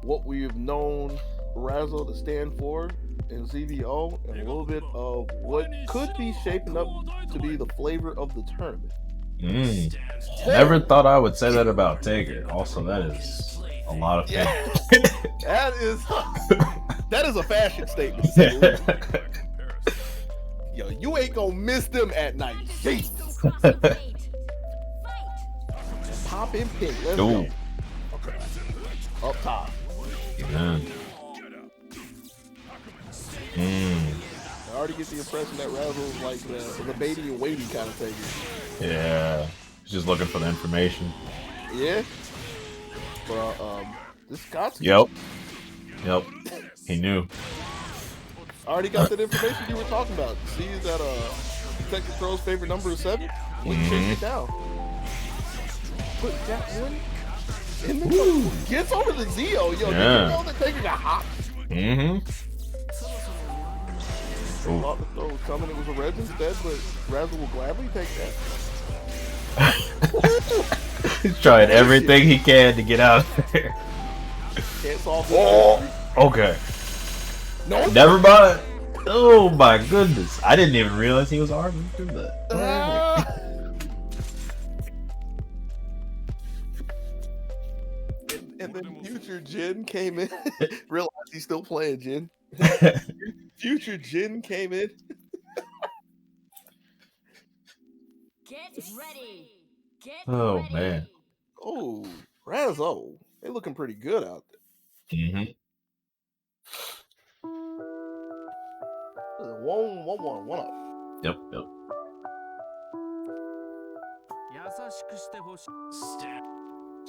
what we've known Razzle to stand for in ZVO, and a little bit of what could be shaping up to be the flavor of the tournament. Never thought I would say that about Tager. Also, that is a lot of fun. That is a fashion statement. Yo, you ain't gonna miss them at night. Pop in pink. Let's go. Okay. Up top. Man. I already get the impression that Razzle is like the baity and weighty kind of Tager. Yeah. He's just looking for the information. Yeah. But this Scott's. Yep. He knew. I already got that information you were talking about. See that Detective Crow's favorite number is 7? We can chase it down. Put that one in the gets over the Zio. Yo, did you know that Taker got hot? Thought the throw was coming, it was a red instead, but Razzle will gladly take that. He's trying everything he can to get out of there. Can't solve this. Okay. No. Never mind. Oh my goodness. I didn't even realize he was arming through that. And then future Jin came in. Realized he's still playing Jin. Future Jin came in. Get ready. Oh man. Oh, Razzle. They looking pretty good out there. One up. Yep.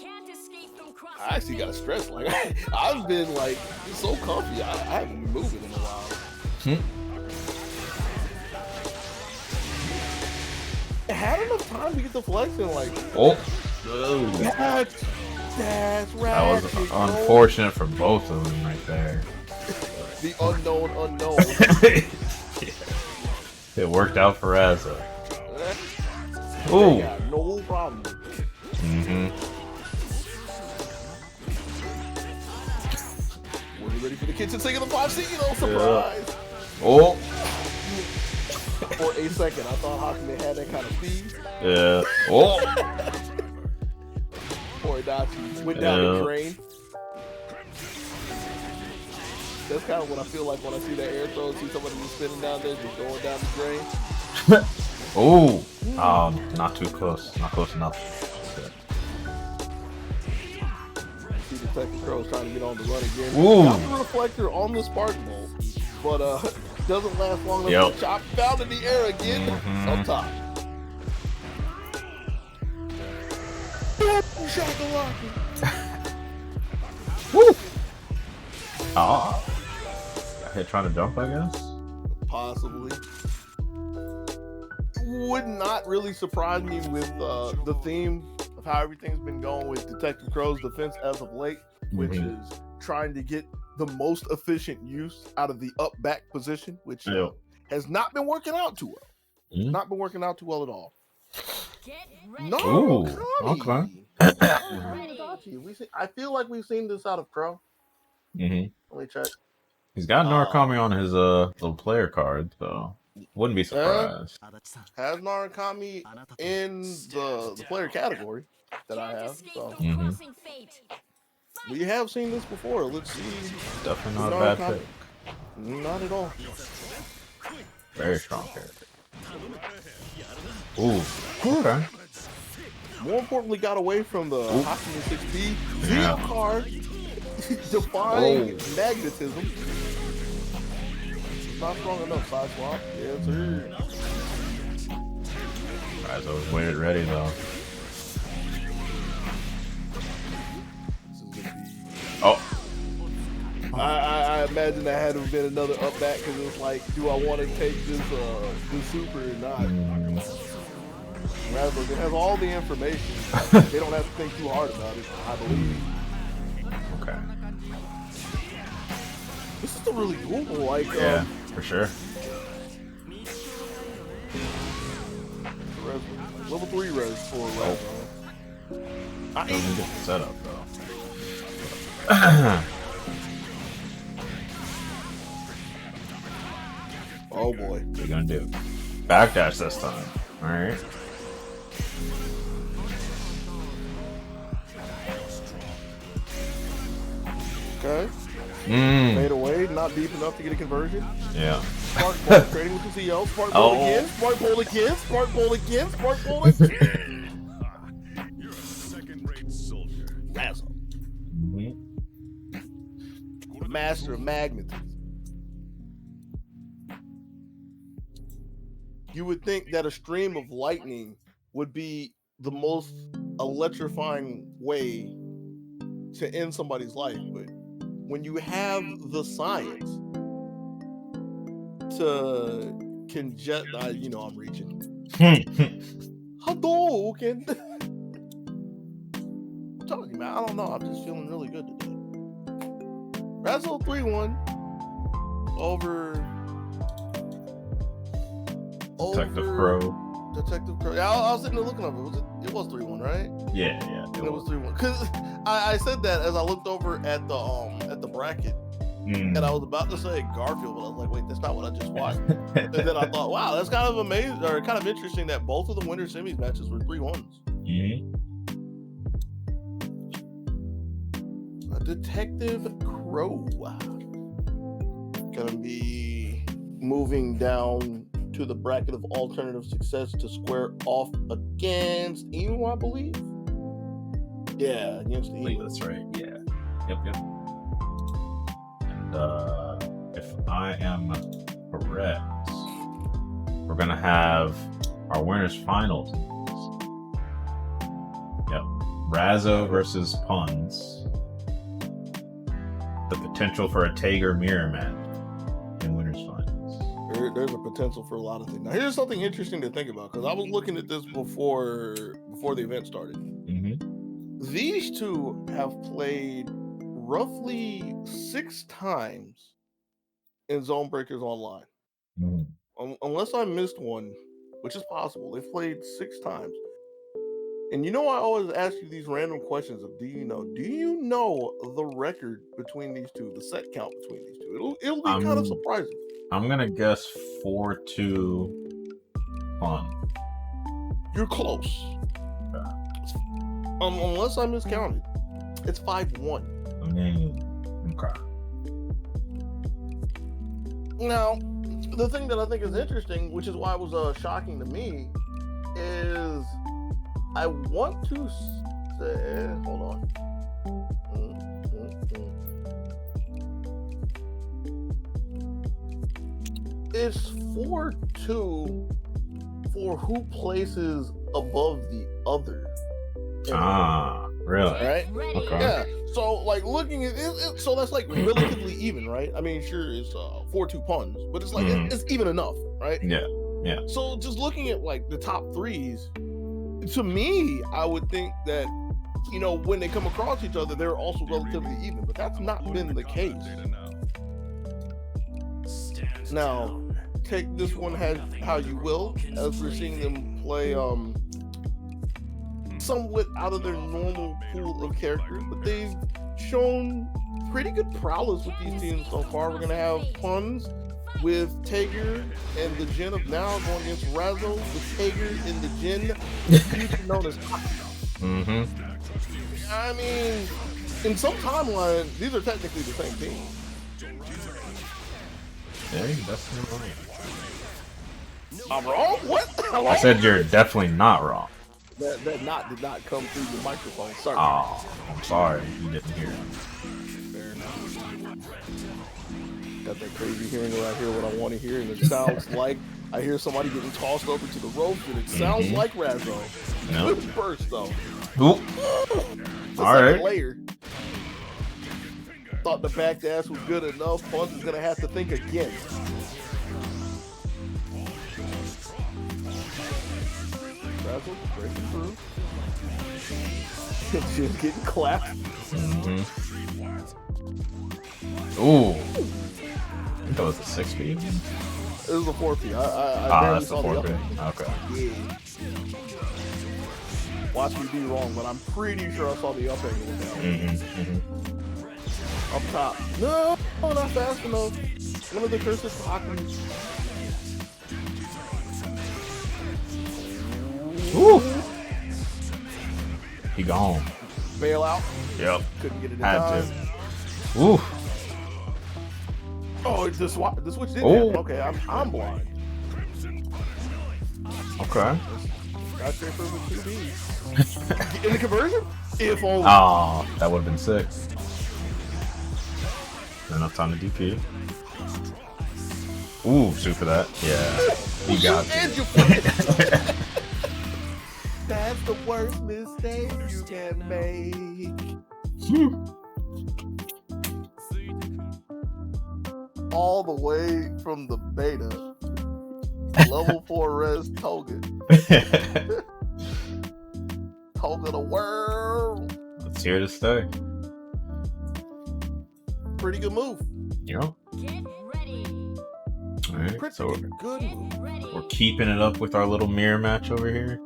Can't escape from crossing I actually got stressed. Like I've been like so comfy. I haven't been moving in a while. I had enough time to get the flex and like. That's right. That was unfortunate for both of them right there. The unknown. It worked out for Razzle. Ooh. No problem. Were you ready for the kitchen sink of the 5C? You know, surprise. For a second, I thought Hakume had that kind of speed. Yeah. Poor Adachi went down the drain. That's kind of what I feel like when I see that air throw. See somebody just spinning down there, just going down the drain. Not too close. Not close enough. See Detective Crow's trying to get on the run again. Ooh. Got the reflector on the Spark Bolt, but doesn't last long enough. Yep. To chop found in the air again. Up top. Shakalaka. Woo! Ah. Got hit trying to jump, I guess. Possibly. Would not really surprise me with the theme of how everything's been going with Detective Crow's defense as of late, which is trying to get the most efficient use out of the up back position, which has not been working out too well. Not been working out too well at all. Get ready. No, Ooh, okay. I feel like we've seen this out of Crow. Let me check. He's got Narukami on his little player card, so wouldn't be surprised. Has Narukami in the player category that I have. So we have seen this before. Let's see. Definitely not a bad pick. Not at all. Very strong character. Ooh. Okay. More importantly, got away from the Hockey and 6P. Zero card. Defying magnetism. Not strong enough, side swap. Yes, sir. Guys always waited ready though. Oh. I imagine that had to have been another up back because it's like, do I want to take this super or not? Rather, it has all the information. They don't have to think too hard about it, I believe. Okay. This is still really cool. Like, yeah, for sure. Level 3 res for Res. Doesn't get the setup though. Oh boy. What are you gonna do? Backdash this time. Alright. Okay. Fade away, not deep enough to get a conversion. Yeah. Spark Bolt trading with the CL. Spark Bolt again. Spark Bolt again. Spark Bolt again. Spark Bolt again. You're a second-rate soldier. Razzle. Master of magnetism. You would think that a stream of lightning would be the most electrifying way to end somebody's life, but when you have the science to I'm reaching. Hadouken. I'm telling you, man, I don't know. I'm just feeling really good today. Razzle 3-1 over Detective Crow. Detective Crow. Yeah, I was sitting there looking over. It was 3-1, right? Yeah. It was 3-1. Because I said that as I looked over at the bracket, and I was about to say Garfield, but I was like, wait, that's not what I just watched. And then I thought, wow, that's kind of amazing, or kind of interesting that both of the winter semis matches were 3-1s. Detective Crow gonna be moving down to the bracket of alternative success to square off against Emu, I believe. Yeah, against Emu. That's right. Yeah. Yep. And if I am correct, we're gonna have our winners finals. Yep. Razzo versus Puns. The potential for a Tager mirror match in winners finals. There's a potential for a lot of things. Now, here's something interesting to think about, because I was looking at this before the event started. These two have played roughly 6 times in ZoneBreakers Online. Unless I missed one, which is possible. They've played 6 times. And I always ask you these random questions of, do you know the record between these two, the set count between these two? It'll be kind of surprising. I'm gonna guess 4-2 Pun. You're close. Okay. Unless I miscounted, it's 5-1. Okay. Now, the thing that I think is interesting, which is why it was shocking to me, is I want to say, hold on. it's 4-2 for who places above the other. Really? Right? Okay. Yeah. So like looking at it, so that's like relatively even, right? I mean, sure, it's 4-2 puns, but it's like it's even enough, right? Yeah. So just looking at like the top threes, to me, I would think that, you know, when they come across each other, they're also relatively even, but that's not been the case. Now, take this one how you will, as we're seeing them play somewhat out of their normal pool of characters, but they've shown pretty good prowess with these teams so far. We're gonna have puns with Tager and the Jin of now going against Razzo with Tager and the Jin, future known as I mean, in some timeline, these are technically the same team. Yeah, you're definitely right. I'm wrong? What? I said you're definitely not wrong. That did not come through the microphone. Sorry. Oh, I'm sorry. You didn't hear it. Fair enough. Got that crazy hearing where I hear what I want to hear, and it sounds like I hear somebody getting tossed over to the rope, and it sounds like Razzo. No. Good burst, though. Oop. All right. Layer. Thought the back dash was good enough. Punch is gonna have to think again. Razzo breaking through. Just getting clapped. Ooh. I think that was a 6-speed. It was a 4P. I That's the 4P. Okay. Yeah. Watch me be wrong, but I'm pretty sure I saw the up angle down. Up top. No, not fast enough. One of the curses pockets. Ooh. He gone. Bail out. Yep. Couldn't get it in Had time. to. Ooh. Oh, the switch didn't Oh. happen. Okay, I'm blind. Okay. Got there for the 2B. In the conversion? If only. Oh, that would have been sick. Enough time to DP. Ooh, shoot for that. Yeah. You got it. That's the worst mistake you can make. All the way from the beta. Level 4 res Toga. Toga the world. It's here to stay. Pretty good move. Yep. Get ready. Alright, Pretty so good move. we're keeping it up with our little mirror match over here.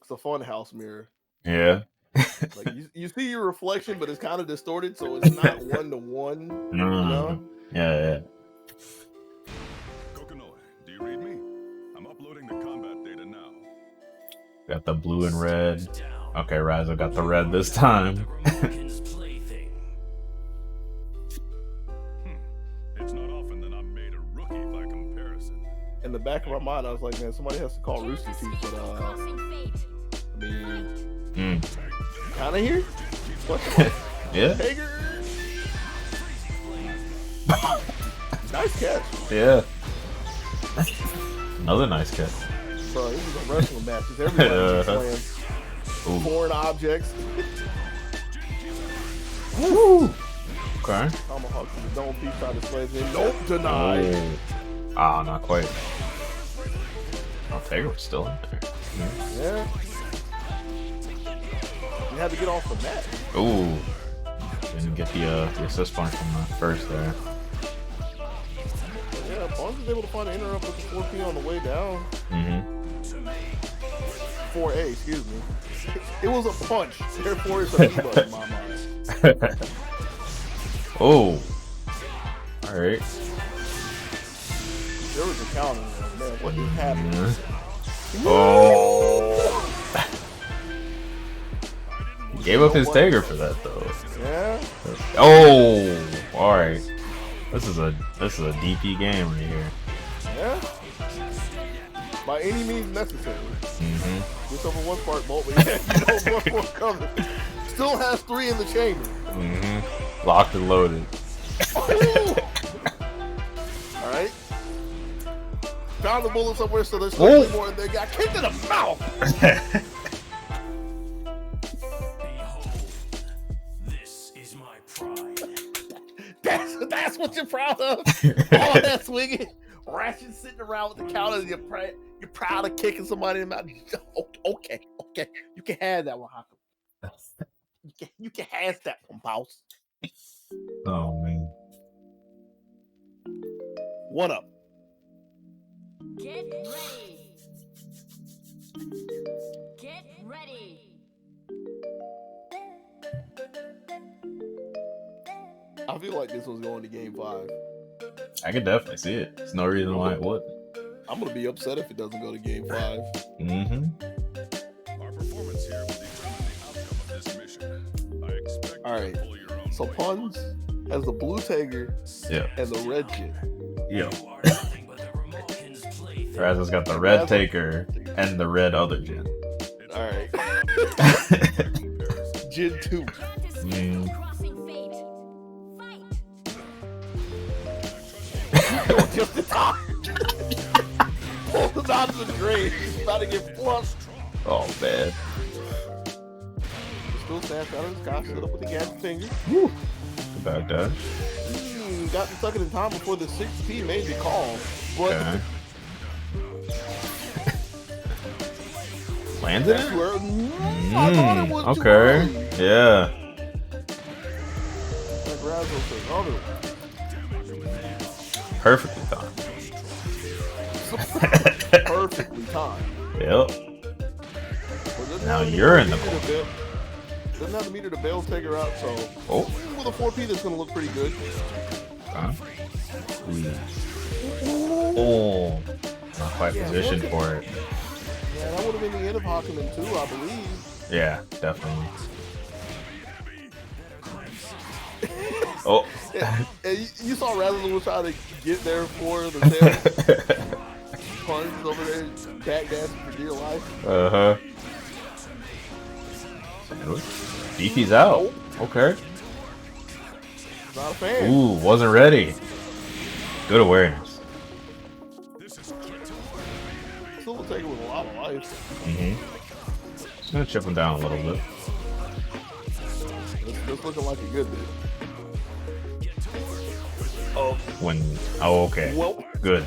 It's a fun house mirror. Yeah. Like you see your reflection, but it's kind of distorted, so it's not 1-to-1. No. Yeah. Kokonoe, do you read me? I'm uploading the combat data now. Got the blue and red. Okay, Razzo got the red this time. It's not often that I'm made a rookie by comparison. In the back of my mind, I was like, man, somebody has to call Rooster Teeth, but Crossing fate. I mean, Mm. kind of here. What? Yeah. Hager. Nice catch. Yeah. Another nice catch. Bro, this is a wrestling match. It's everybody playing Ooh. foreign objects. Woo. Okay. Tomahawk to the dome piece, try to sledge in. Nope, denied. Oh. Ah, not quite. Oh, Tager was still in there. Yeah. You had to get off the mat. Ooh. Didn't get the assist point from the first there. Yeah, Bonds was able to find an interrupt with the 4P on the way down. 4A, excuse me. It was a punch, therefore it's a B button in my mind. Oh. Alright. There was a counter, man. What is happening? Yeah. Oh. He gave up his Tager for that though. Yeah. Oh. Alright. This is a DP game right here. Yeah. By any means necessary. Just over one part, Bolt, but yeah, you know one more coming. Still has 3 in the chamber. Locked and loaded. found the bullet somewhere, so there's still more. And they got kicked in the mouth. This is my pride. That's what you're proud of. All that swinging, Ratchet sitting around with the counter. You're proud of kicking somebody in the mouth. Okay, you can have that one, Haku. You can have that one, boss. Oh man. 1 up. Get ready. Get ready. I feel like this was going to game 5. I could definitely see it. There's no reason why it wouldn't. I'm gonna be upset if it doesn't go to game 5. Mm-hmm. Our performance here will determine the outcome of this mission. I expect All right. you to pull your own So weight. Puns has the blue Tiger Yeah. and the red Jin. Yeah. Razzo's got the red taker and the red other Jin. All right. Jin 2. Crossing fate. Fight. Going just the top. Pulling out of the grave. He's about to get flushed. Oh man. Still stands out of his guy. Stood up with the gas finger. Woo. About that. Got stuck in time before the 6P made the call. But Okay. Landed that's it? where, I thought it was too Okay. early. Yeah. Like Razzo said, other Perfectly timed. perfectly timed. Yep. But Now you're in the corner. Doesn't have the meter to bail take her out, so Oh. with a 4P that's gonna look pretty good. Okay. Oh. Not quite Yeah, positioned okay. for it. Yeah, that would have been the end of Hakumen too, I believe. Yeah, definitely. Oh. And you saw Razzo was trying to get there for the tail. Punch over there, backdancing for dear life. Uh-huh. DP's out. Okay. Not a fan. Ooh, wasn't ready. Good awareness. Still will take it with a lot of life. Mm-hmm. Just gonna chip him down a little bit. It's looking like a good bit. Oh, okay. Well, Good.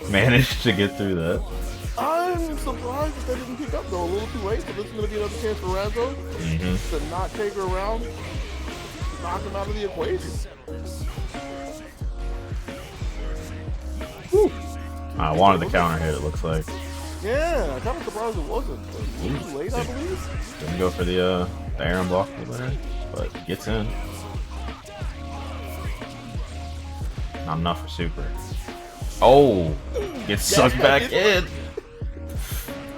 Managed to get through that. I'm surprised that they didn't pick up though. A little too late, so this is going to be another chance for Razzo Mm-hmm. to not take her around, knock him out of the equation. Whew. I wanted the counter hit, it looks like. Yeah, I'm kind of surprised it wasn't. But a little too late, I believe. Didn't go for the iron block there, but gets in. Not enough for super. Oh, gets sucked back in.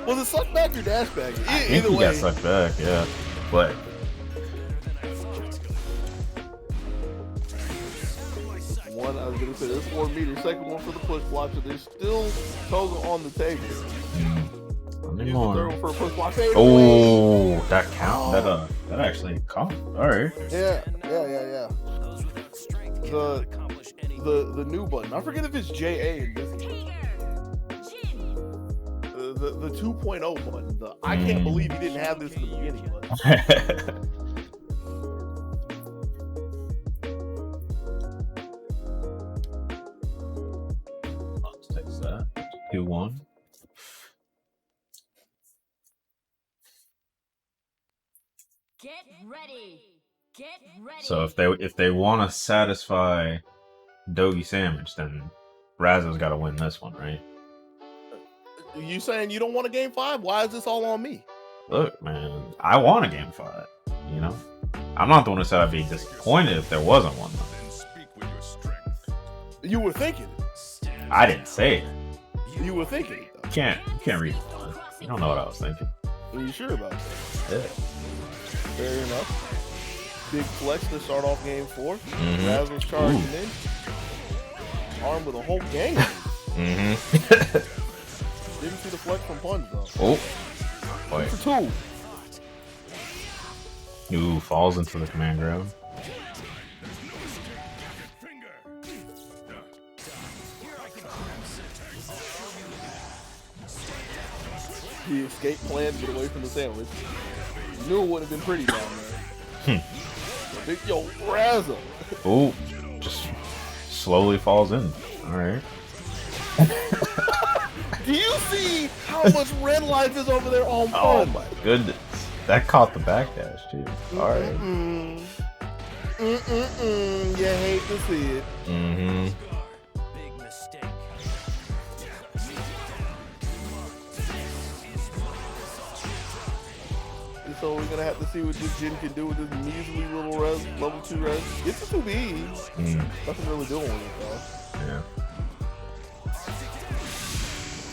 Was it sucked back or dash back? I think Either he way. got sucked back, yeah. But One, I was going to say, this 4 meter. Second one for the push block, so there's still Toga on the table. Nothing Use the more. third one for a push block. Fade away. Oh, that count. That actually caught. All right. Yeah. The new button. I forget if it's JA in this game. The 2.0 button. The I can't believe you didn't have this in the beginning button. Let's take that. 2-1. Get ready. Get ready. So if they want to satisfy Dogi Sandwich, then Razzo's got to win this one, right? You saying you don't want a game 5? Why is this all on me? Look, man, I want a game 5. You know, I'm not the one who said I'd be disappointed if there wasn't one. Then speak with your strength. You were thinking it. I didn't say it. You were thinking it though. You can't read the line. You don't know what I was thinking. Are you sure about that? Yeah. Fair enough. Big flex to start off game 4. Mhm. Raz was charging Ooh. in. Armed with a whole gang. Mm-hmm. Didn't see the flex from Punch though. Oh. Wait. For 2. Ooh, falls into the command grab. the escape plan to get away from the sandwich. You knew it would have been pretty down there. Big yo, Razzo. Oh, just slowly falls in. All right. Do you see how much red life is over there on Oh fun? my goodness. That caught the backdash too. All right. You hate to see it. Mm-hmm. Big mistake. So we're gonna have to see what this Jin can do with this measly little res, level 2 res. It's a 2B. Nothing really doing with it though. Yeah.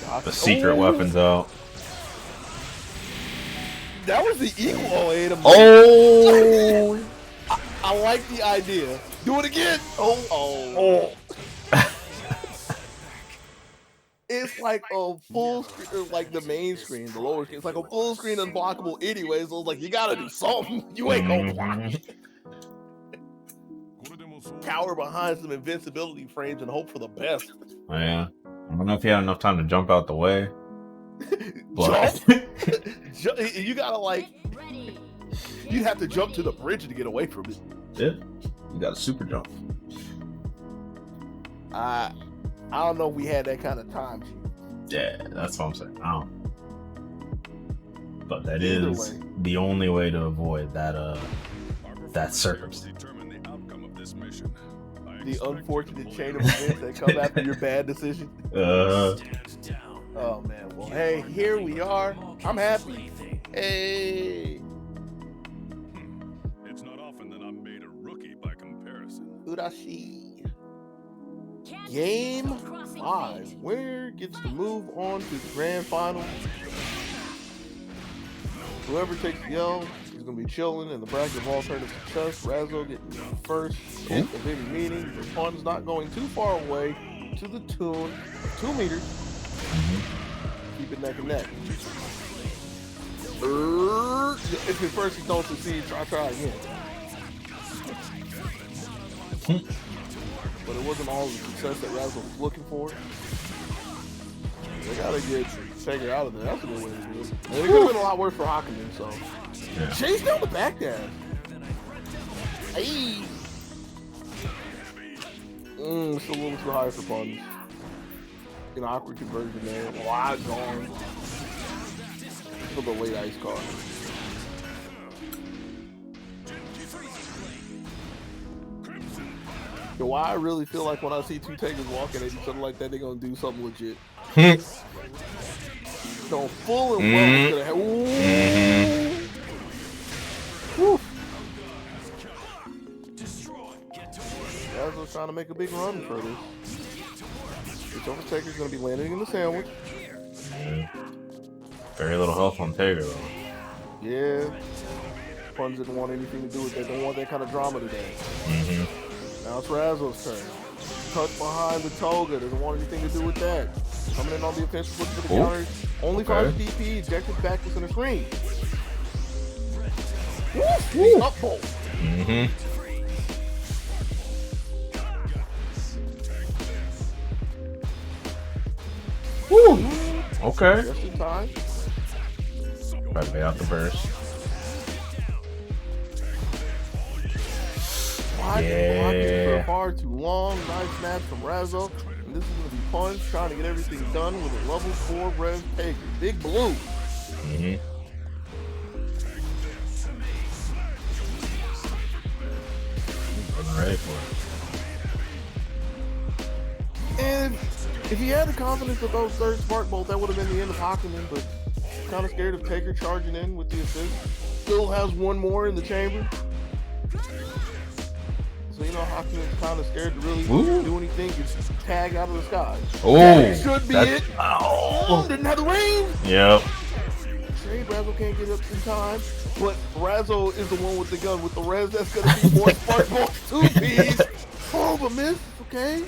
God. The secret Ooh, weapons out. That was the equal aid of Oh. I like the idea. Do it again. Oh. It's like a full screen, like the main screen, the lower screen. It's like a full screen unblockable anyway. So it's like you gotta do something. You ain't gonna block it. Cower behind some invincibility frames and hope for the best. Oh, yeah. I don't know if he had enough time to jump out the way. But You gotta like, Get ready. you'd have to jump to the bridge to get away from it. yeah, you got a super jump. I don't know if we had that kind of time. Yeah, that's what I'm saying. I don't. But that Either is way. the only way to avoid that that circumstance. Determine the outcome of this mission. I The expect unfortunate you to chain of believe- events that come after your bad decision. Stand down. Oh man, well hey, here we are. I'm happy. Hey, It's not often that I'm made a rookie by comparison. Urashi. Can't Game crossing 5. fate. Winner gets to move on to the grand final. Whoever takes the L is going to be chilling in the bracket of alternative success. Razzo getting first hit of any meeting. The pun's not going too far away to the tune of 2 meters. Keep it neck and neck. If at first you don't succeed, try again. But it wasn't all the success that Razzo was looking for. They gotta get Taker out of there. That's a good way to do it. And it could have been a lot worse for Hakumen, so. Yeah. Chase down the back dash. Hey. It's a little too high for puns. An awkward conversion there. Wide gone. For the late ice card. Yo, why I really feel like when I see two Takers walking at each other like that, they're gonna do something legit. No, full and well. Gonna have, Woo. Razzo's trying to make a big run for this. This Overtaker's gonna be landing in the sandwich. Yeah. Very little health on Taker though. Yeah. Puns didn't want anything to do with that. Don't want that kind of drama today. Now it's Razzo's turn. Tucked behind the Toga. Doesn't want anything to do with that. Coming in on the offensive look for the counter. Only finds DP. Ejected back to center screen. Woo! Up bolt. Woo! Okay. Just in time. Try to pay out the burst. For far too long. Nice snap from Razzo. And this is going to be Punch trying to get everything done with a level 4 Res Taker. Big Blue. I'm ready for it. And if he had the confidence to throw third Spark Bolt, that would have been the end of Hakumen, but kind of scared of Taker charging in with the assist. Still has one more in the chamber. So, you know, Hakumen's kind of scared to really do anything. Just tag out of the sky. Oh, that should be that's- it. Ow. Didn't have the range. Yep. Shade Razzo can't get up in time, but Razzo is the one with the gun with the res. That's going to be more Spark Bolts, 2 Ps. Oh, but miss. Okay.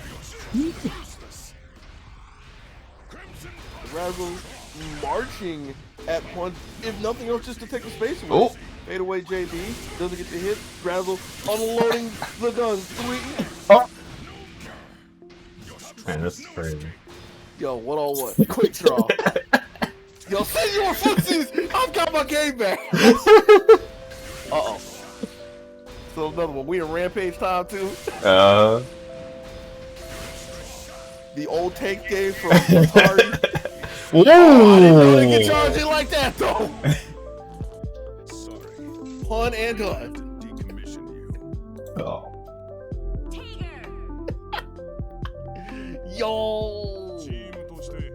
Razzo marching at Punch, if nothing else, just to take the space away. Oh. Fade away JB, doesn't get the hit. Razzo unloading the gun. 3. Oh. Man, this is crazy. Yo, 1-on-1. Quick draw. Yo, send your footsies. I've got my game back. Uh-oh. So another one. We in Rampage time too. Uh. The old tank game from Atari. Whoa! Oh, I didn't know they could charge it like that though. Sorry. Pun and I done. have to decommission you. Oh. Yo. チームとして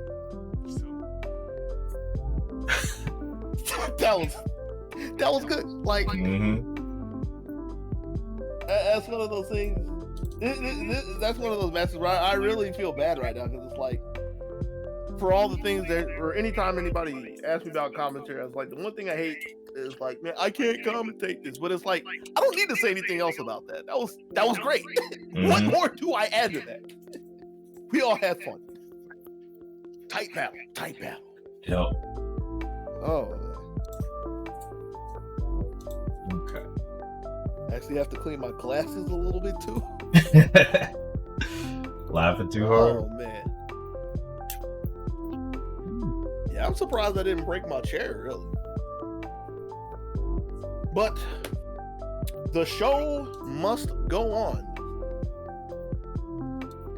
that was good. Like Mm-hmm. that's one of those things. That's one of those matches where I really feel bad right now because it's like for all the things that, or anytime anybody asks me about commentary, I was like, the one thing I hate is like, man, I can't commentate this, but it's like I don't need to say anything else about that. That was great. What more do I add to that? We all had fun. Tight battle. Yep. Oh. Okay. Actually have to clean my glasses a little bit too. Laughing too hard. Oh man. Yeah, I'm surprised I didn't break my chair, really. But the show must go on.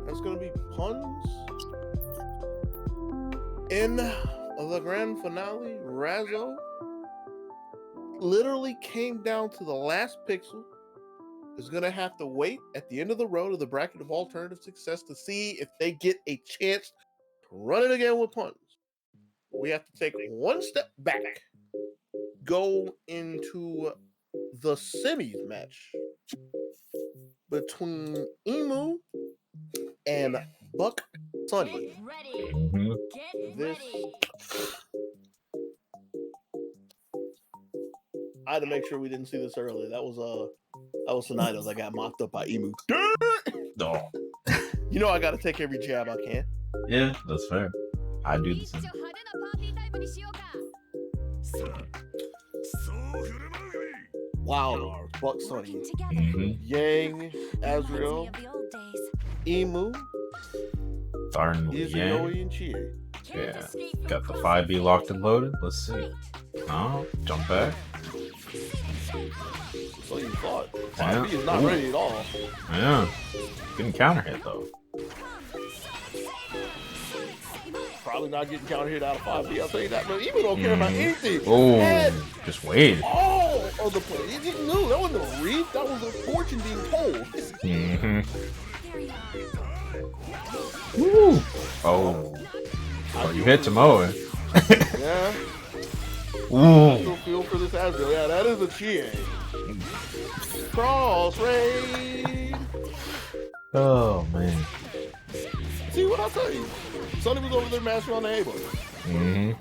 That's gonna be puns. In the grand finale, Razzo literally came down to the last pixel. Is going to have to wait at the end of the road of the bracket of alternative success to see if they get a chance to run it again with puns. We have to take one step back, go into the semis match between Emu and Buck Sunny. Mm-hmm. This I had to make sure we didn't see this earlier. That was Sonido that got mopped up by Emu. Oh. You know I gotta take every jab I can. Yeah, that's fair. I do the same. そう振る舞うがいい Wow, Buck Sunny, Mm-hmm. Yang, Azrael, Emu, Starting with Izuyoi, Yang. and Chie. Yeah. Got the 5B locked and loaded. Let's see. Oh, jump back. So you thought. Yeah. 5B is not Ooh. ready at all. Yeah. Getting counter hit though. Probably not getting counter hit out of 5B, I'll tell you that. But Emu don't care about anything. Oh, Had just wait. all of the play. He didn't know. That wasn't a read. That was a fortune being told. Mm-hmm. Woo. Oh. Oh, you hit Samoa. Yeah. Ooh. Still feel for this Azrael. Yeah, that is a Chie. Cross raid. Oh man. See what I tell you? Sonny was over there mashing on the A button. Mm-hmm.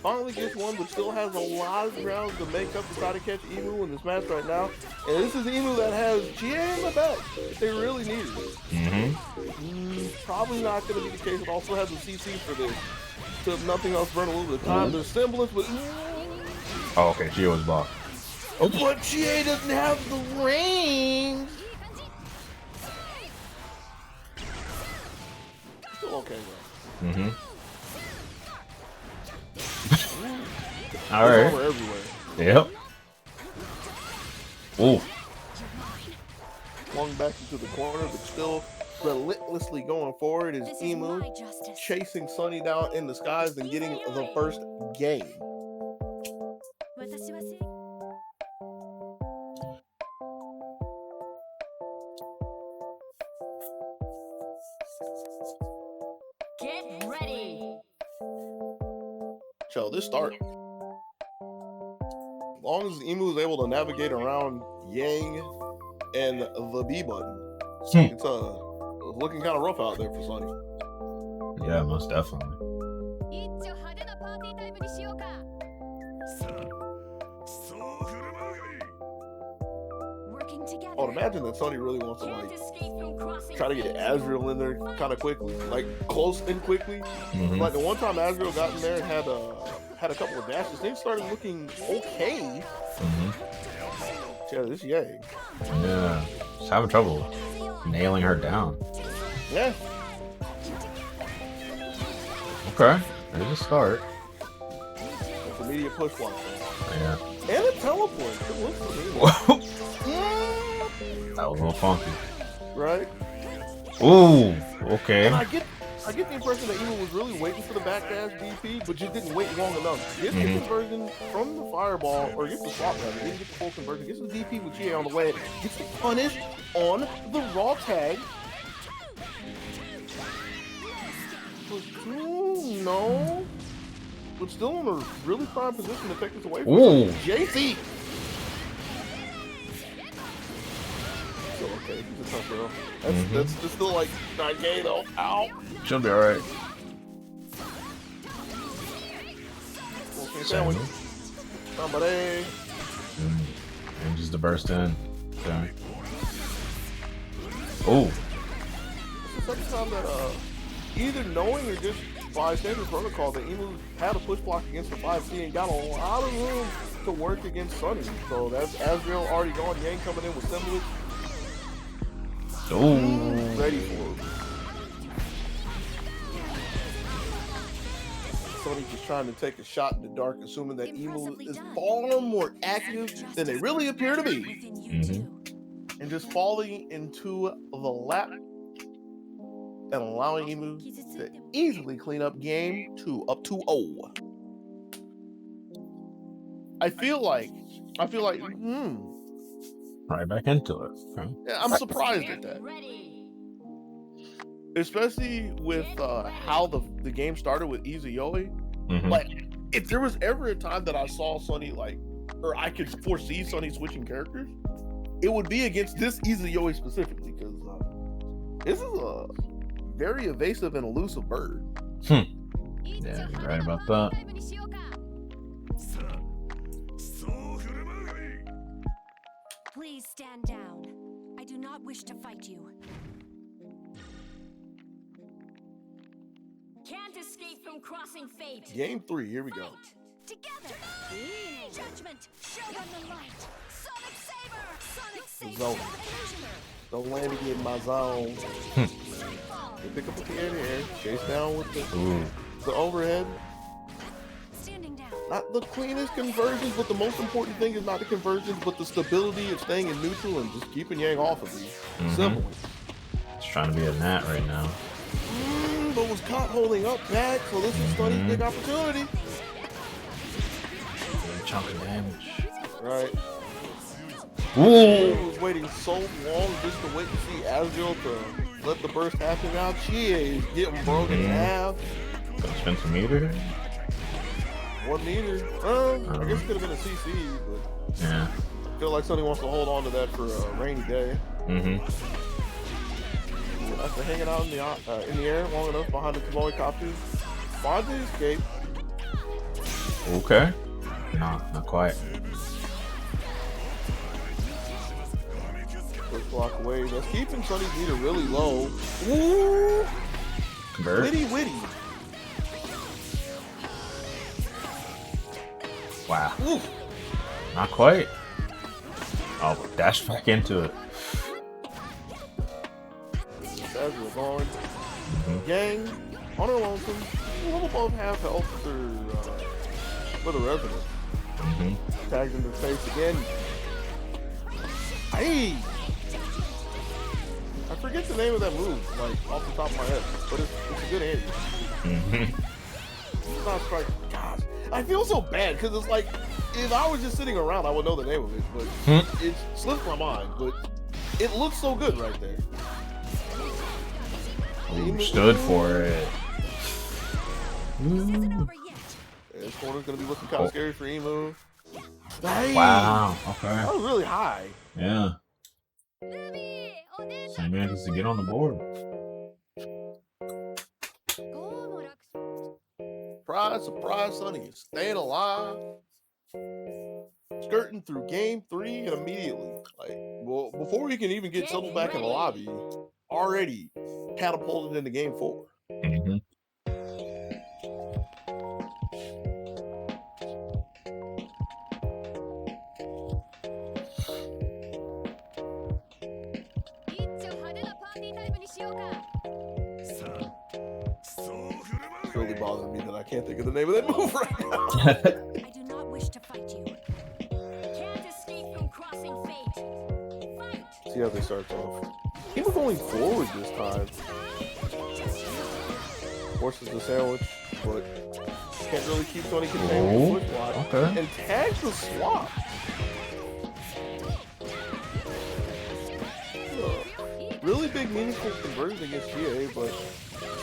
Finally gets one, but still has a lot of ground to make up to try to catch Emu in this match right now. And this is Emu that has GA in the back if they really need it. Mm-hmm. Probably not going to be the case. It also has a CC for this. So if nothing else, burn a little bit of time. There's semblance, but Oh, okay. Gio was blocked. but GA doesn't have the range. Still okay though. Mm-hmm. All All right. right. Everywhere. Yep. Ooh. Flung back into the corner, but still relentlessly going forward is Emu, chasing Sunny down in the skies and getting the first game. Get ready. So this start, as long as Emu is able to navigate around Yang and the B button, it's looking kind of rough out there for Sunny. Yeah, most definitely. 一丁派手なパーティータイムにしようか。さあそう振る舞うがいい Working together. I would imagine that Sunny really wants to Can't like escape from crossing try to get Azrael in there kind of quickly, like close and quickly. Mm-hmm. Like the one time Azrael got in there and had a couple of dashes, things started looking okay. Mm-hmm. Yeah, this Yang. Yeah. Just having trouble nailing her down. Yeah. Okay. There's a start. immediate push block. Yeah. And a teleport. It looks to me. That was a little funky. Right? Ooh, okay. And I get the impression that Emu was really waiting for the backdash DP, but just didn't wait long enough. Gets the conversion from the fireball, or gets the swap rather. Didn't get the full conversion. Gets the DP with GA on the way. Gets the punish on the raw tag. No. But still in a really prime position to take this away from JC. So, okay, he's a tough girl. That's still like 9K though. Ow. She'll be alright. Okay, sandwich. Somebody. And just to burst in. Okay. Oh. It's the second time that either knowing or just by standard protocol that Emu had a push block against the 5C and got a lot of room to work against Sunny. So that's Azrael already gone. Yang coming in with Semblance. Oh. Ready for it. Sunny just trying to take a shot in the dark, assuming that Emu is far more active than they really appear to be. And just falling into the lap and allowing Emu to easily clean up game 2 up to 0. I feel like, Right back into it. Okay. yeah, I'm surprised at that. Especially with how the game started with Izuyoi. Like, if there was ever a time that I saw Sunny, like, or I could foresee Sunny switching characters, it would be against this Izuyoi specifically, because this is a very evasive and elusive bird. Yeah, you're right about that. Please stand down. I do not wish to fight you. Can't escape from crossing fate. Game 3, here we go. Fight together. Judgment. Show them the light. Sonic Saber. Sonic Saber. Zone. Don't land me in my zone. They pick up with the air, chase down with the overhead. Standing down. Not the cleanest conversions, but the most important thing is not the conversions, but the stability of staying in neutral and just keeping Yang off of you. Simple. It's trying to be a gnat right now. But was caught holding up back, so this is Sunny's big opportunity. Big chunk of damage. Right. Ooh. He was waiting so long just to wait to see Azrael to let the burst happen. Now Chie is getting broken in half. Gonna spend some meter here? 1 meter. I guess it could have been a CC, but Yeah. I feel like Sunny wants to hold on to that for a rainy day. After hanging out in the air long enough behind the Tomoe Kapu, finds the escape. Okay. No, not quite. First block away. That's keeping Sunny's meter really low. Ooh! Convert. Witty. Wow. Ooh. Not quite. Oh, dash back into it. Azrael gone. Yang on her lonesome, a little above half health for the resident. Tagged in the face again. Hey! I forget the name of that move, like off the top of my head, but it's a good end. It's not strike. Gosh, I feel so bad because it's like if I was just sitting around, I would know the name of it, but it slipped my mind. But it looks so good right there. Ooh, stood for it. This isn't over yet. This corner's gonna be looking kind of scary for Emu. Hey! Wow. Okay. That was really high. Yeah. So man needs to get on the board. Surprise, surprise, Sunny is staying alive. Skirting through game 3 and immediately, like, well, before we can even get settled back in the lobby, already catapulted into game 4. It's really bothering me that I can't think of the name of that move right now. I do See how this starts off. Even going forward this time. Forces the sandwich, but can't really keep Tony contained with the push block. Okay. And tags the swap. Really big, meaningful conversion against GA, but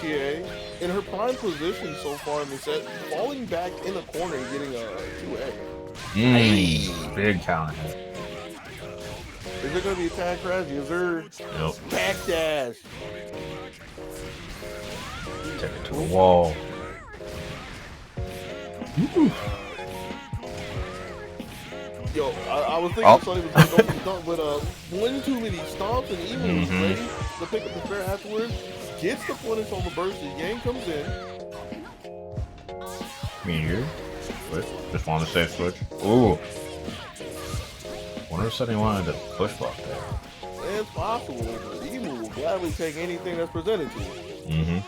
GA in her prime position so far in the set, falling back in the corner and getting a 2A. Big counter hit. Is there going to be a tag crash? Is there backdash? Take it to the wall. Yo, I was thinking Sonny was going to go for the dunk, but one too many stomps and even was ready to pick up the spare afterwards. Gets the punish on the burst. Yang comes in. Meteor. Switch. Just want to say switch. Ooh. Wonder if somebody wanted to push block there. It's possible, but Emu will gladly take anything that's presented to him.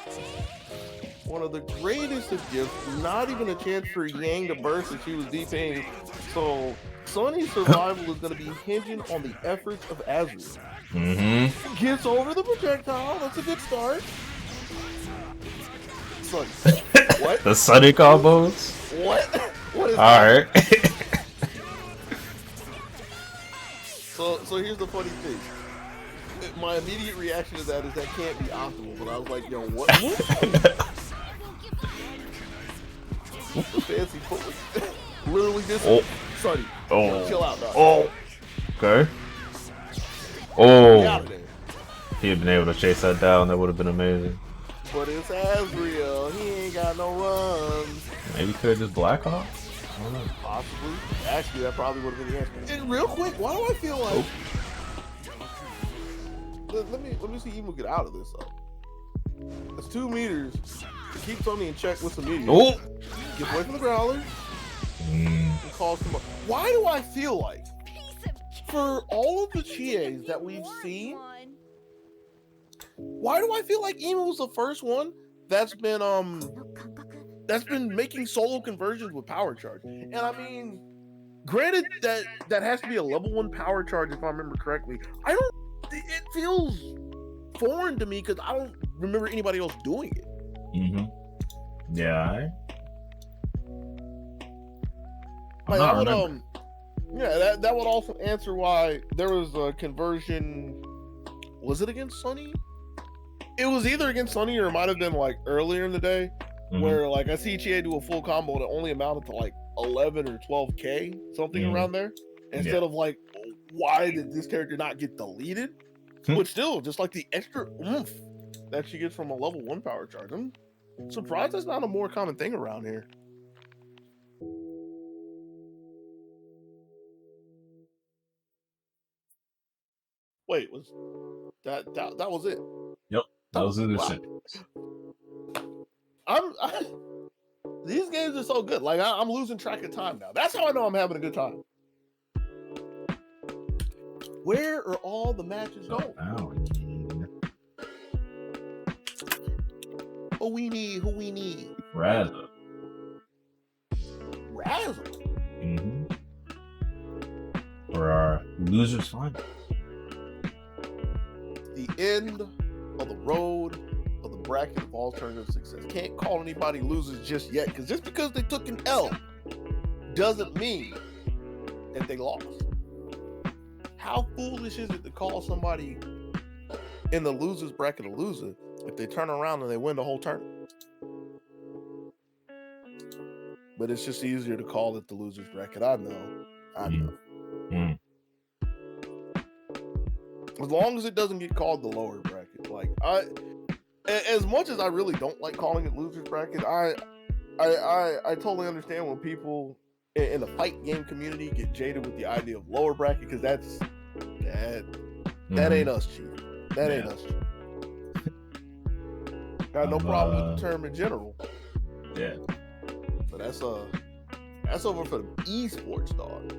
One of the greatest of gifts, not even a chance for Yang to burst if she was DPing. So Sonny's survival is going to be hinging on the efforts of Azriel. Gets over the projectile. That's a good start. Sonny. What? The Sunny combos? What? What is Alright. So here's the funny thing. My immediate reaction to that is that can't be optimal, but I was like, yo, what? The fancy footwork. Literally this. Sonny. Chill out, dog. Okay. Get out of there. If he had been able to chase that down, that would have been amazing. But it's Azriel. He ain't got no runs. Maybe he could have just Black Hawk. I don't know. Possibly. Actually, that probably would have been the answer. And real quick, why do I feel like... Let me see Emo get out of this, though. That's 2 meters. Keep Tony in check with some meteors. Gets away from the growler. And calls him up. Why do I feel like, for all of the Chies that we've seen, why do I feel like Emo was the first one that's been making solo conversions with power charge? And I mean, granted that has to be a level 1 power charge if I remember correctly. It feels foreign to me because I don't remember anybody else doing it. Yeah. Like, I would that would also answer why there was a conversion. Was it against Sunny? It was either against Sunny or it might have been like earlier in the day, where like I see Chie do a full combo that only amounted to like 11 or 12k, something around there. Instead of like, why did this character not get deleted? But still, just like the extra oomph that she gets from a level 1 power charge. I'm surprised that's not a more common thing around here. Wait, was that was it? Yep, that was the shit. These games are so good. Like I'm losing track of time now. That's how I know I'm having a good time. Where are all the matches going? Who we need? Razzle. For our losers final. The end of the road of the bracket of alternative success. Can't call anybody losers just yet, because just because they took an L doesn't mean that they lost. How foolish is it to call somebody in the losers bracket a loser if they turn around and they win the whole tournament? But it's just easier to call it the losers bracket. I know. As long as it doesn't get called the lower bracket. Like as much as I really don't like calling it losers bracket, I totally understand when people in the fight game community get jaded with the idea of lower bracket, because that ain't us, Chief. That ain't us, Chief. Got no problem with the term in general. Yeah. But that's over for the esports, dog.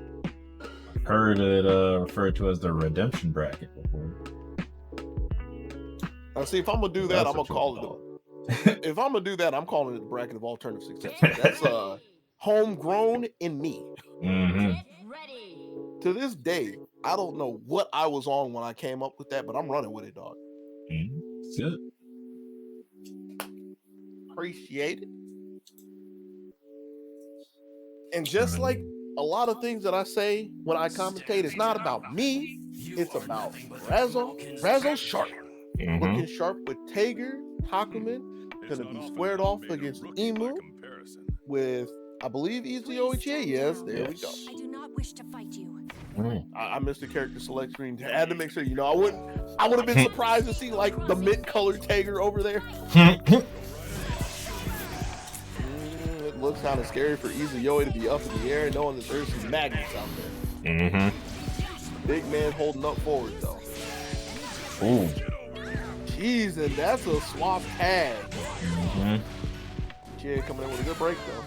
I've heard it referred to as the redemption bracket before. Now, see, if I'm gonna do that, I'm gonna call it. If I'm gonna do that, I'm calling it the bracket of alternative success. That's homegrown in me. Get ready. To this day, I don't know what I was on when I came up with that, but I'm running with it, dog. Good. Appreciate it. And just like a lot of things that I say when I commentate, it's not about me. It's about Razzo. Razzo sharp. Looking sharp with Tager, Hakumen. Gonna be squared off against Emu with, I believe, EZOHA. Yes, there we go. I do not wish to fight you. I missed the character select screen. I had to make sure, I would have been surprised to see like the mint-colored Tager over there. It looks kind of scary for EZOHA to be up in the air, knowing that there's some magnets out there. Big man holding up forward though. Ooh. Jeez, and that's a swap tag. Jay coming in with a good break though.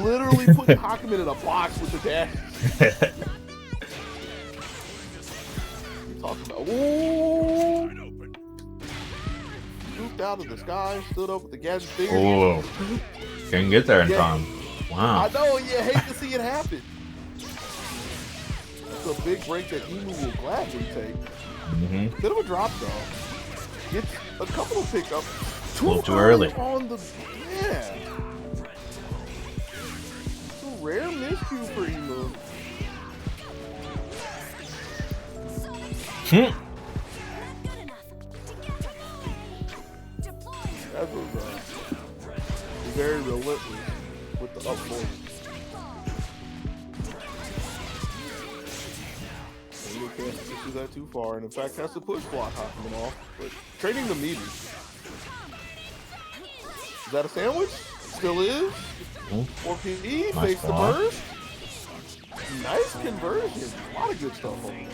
Literally putting Hakumen in a box with the dash. You talking about? Ooh. Scooped out of the sky, stood up with the gadget fingers. Oh, couldn't get there in time. Wow. I know, you hate to see it happen. It's a big break that Emu will gladly take. Bit of a drop though. Gets a couple of pickups. A little too early. On the It's a rare miscue for Emu. That was very relentless with the up forward. You can't do that too far, and in fact has to push block Hakumen off, but trading the meters. Is that a sandwich? Still is. 4 PE, fakes the burst. Nice conversion. A lot of good stuff over there.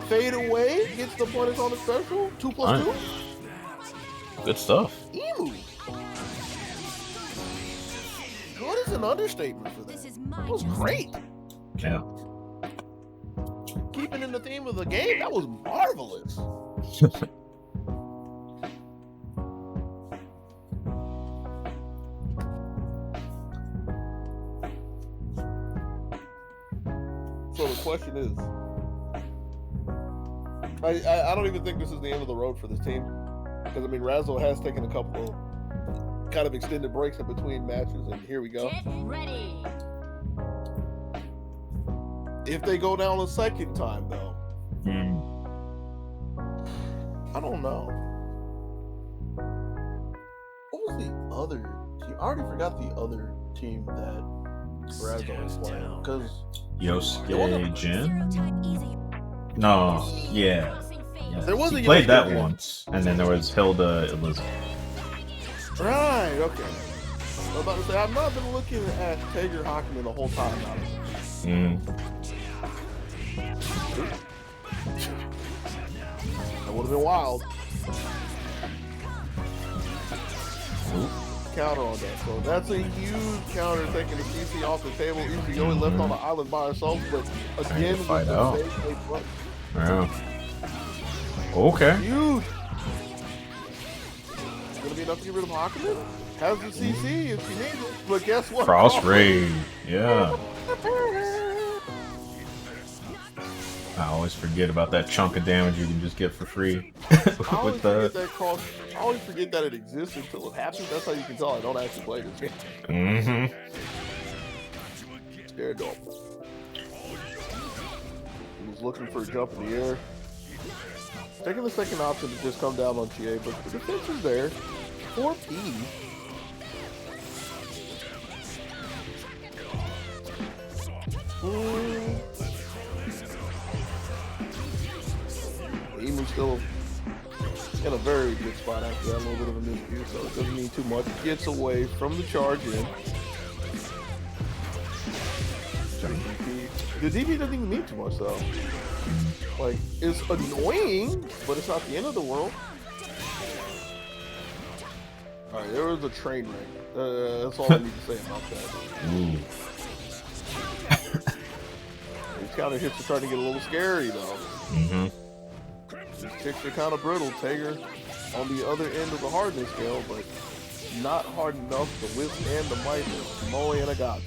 Fade away, gets the punish on the special. 2+2. Good stuff. Emu. Good is an understatement for that. That was great. Yeah. Keeping in the theme of the game, that was marvelous. So the question is, I don't even think this is the end of the road for this team, because I mean Razzo has taken a couple of kind of extended breaks in between matches, and here we go. Get ready. If they go down a second time, though, I don't know. What was the other team? I already forgot the other team that Razzo was playing. Because Yosuke Jin? Stereotype easy. No, yeah. There was He a played Yosuke that Jin. once, and then there was Hilda Elizabeth. Right, okay. I was about to say, I've not been looking at Tager Hakumen the whole time now. That would have been wild. Counter on that. So that's a huge counter, taking the CC off the table. EZOHA left on the island by herself, but again, with fight the out. save, they broke. Yeah. Okay. Huge. Gonna be enough to get rid of Hakumen? Has the CC if she needs it, but guess what? Cross raid. Yeah. I always forget about that chunk of damage you can just get for free. I always With forget the that cross. I always forget that it exists until it happens. That's how you can tell I don't actually play this game. Scared dog. He was looking for a jump in the air. Taking the second option to just come down on TA, but the defense is there. 4P. Emu's still in a very good spot after that little bit of a misview, so it doesn't need too much. Gets away from the charge in. The DP doesn't even need too much though. Like, it's annoying, but it's not the end of the world. Alright, there was a train wreck. That's all I need to say about that. These counter hits are starting to get a little scary though. These kicks are kind of brittle. Tager on the other end of the hardness scale, but not hard enough to withstand the might of Moe and Agatha.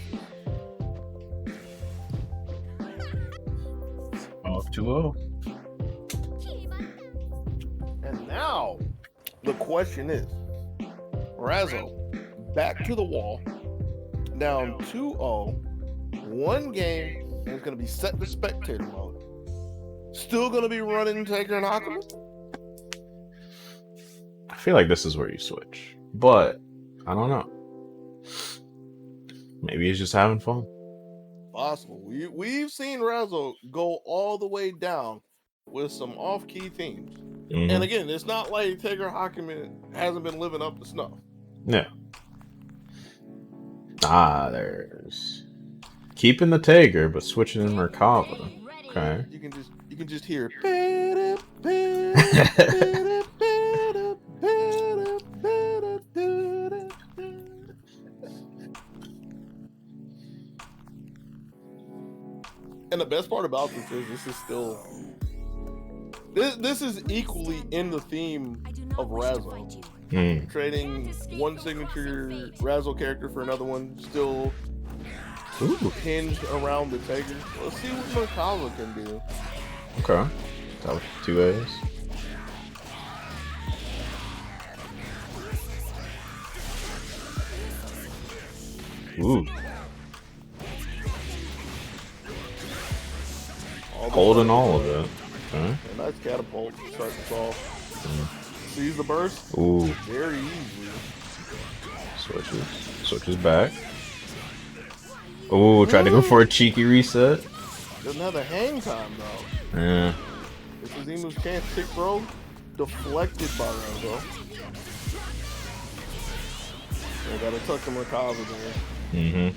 Up 2-0. And now, the question is, Razzo, back to the wall, down 2-0, one game, and it's going to be set to spectator mode. Still going to be running Taker and Akuma? I feel like this is where you switch, but I don't know. Maybe he's just having fun. Possible. We've seen Razzo go all the way down with some off-key themes. Mhm. And again, it's not like Taker Hakumen hasn't been living up to snuff. Yeah. There's keeping the Tager, but switching in Merkava. Okay. You can just hear. And the best part about this is this is still this is equally in the theme of Razzo. Trading one signature Razzo character for another one, still hinged around the Taker. Let's see what Merkava can do. Okay. That was 2 A's. Ooh. Holding all of it. Okay. A nice catapult to start this off. Sees the burst. Ooh. Very easily. Switches back. Ooh, tried to go for a cheeky reset. Doesn't have the hang time though. Yeah. This is Emu's chance. Tick throw deflected by Razzo. They gotta tuck the Merkava there.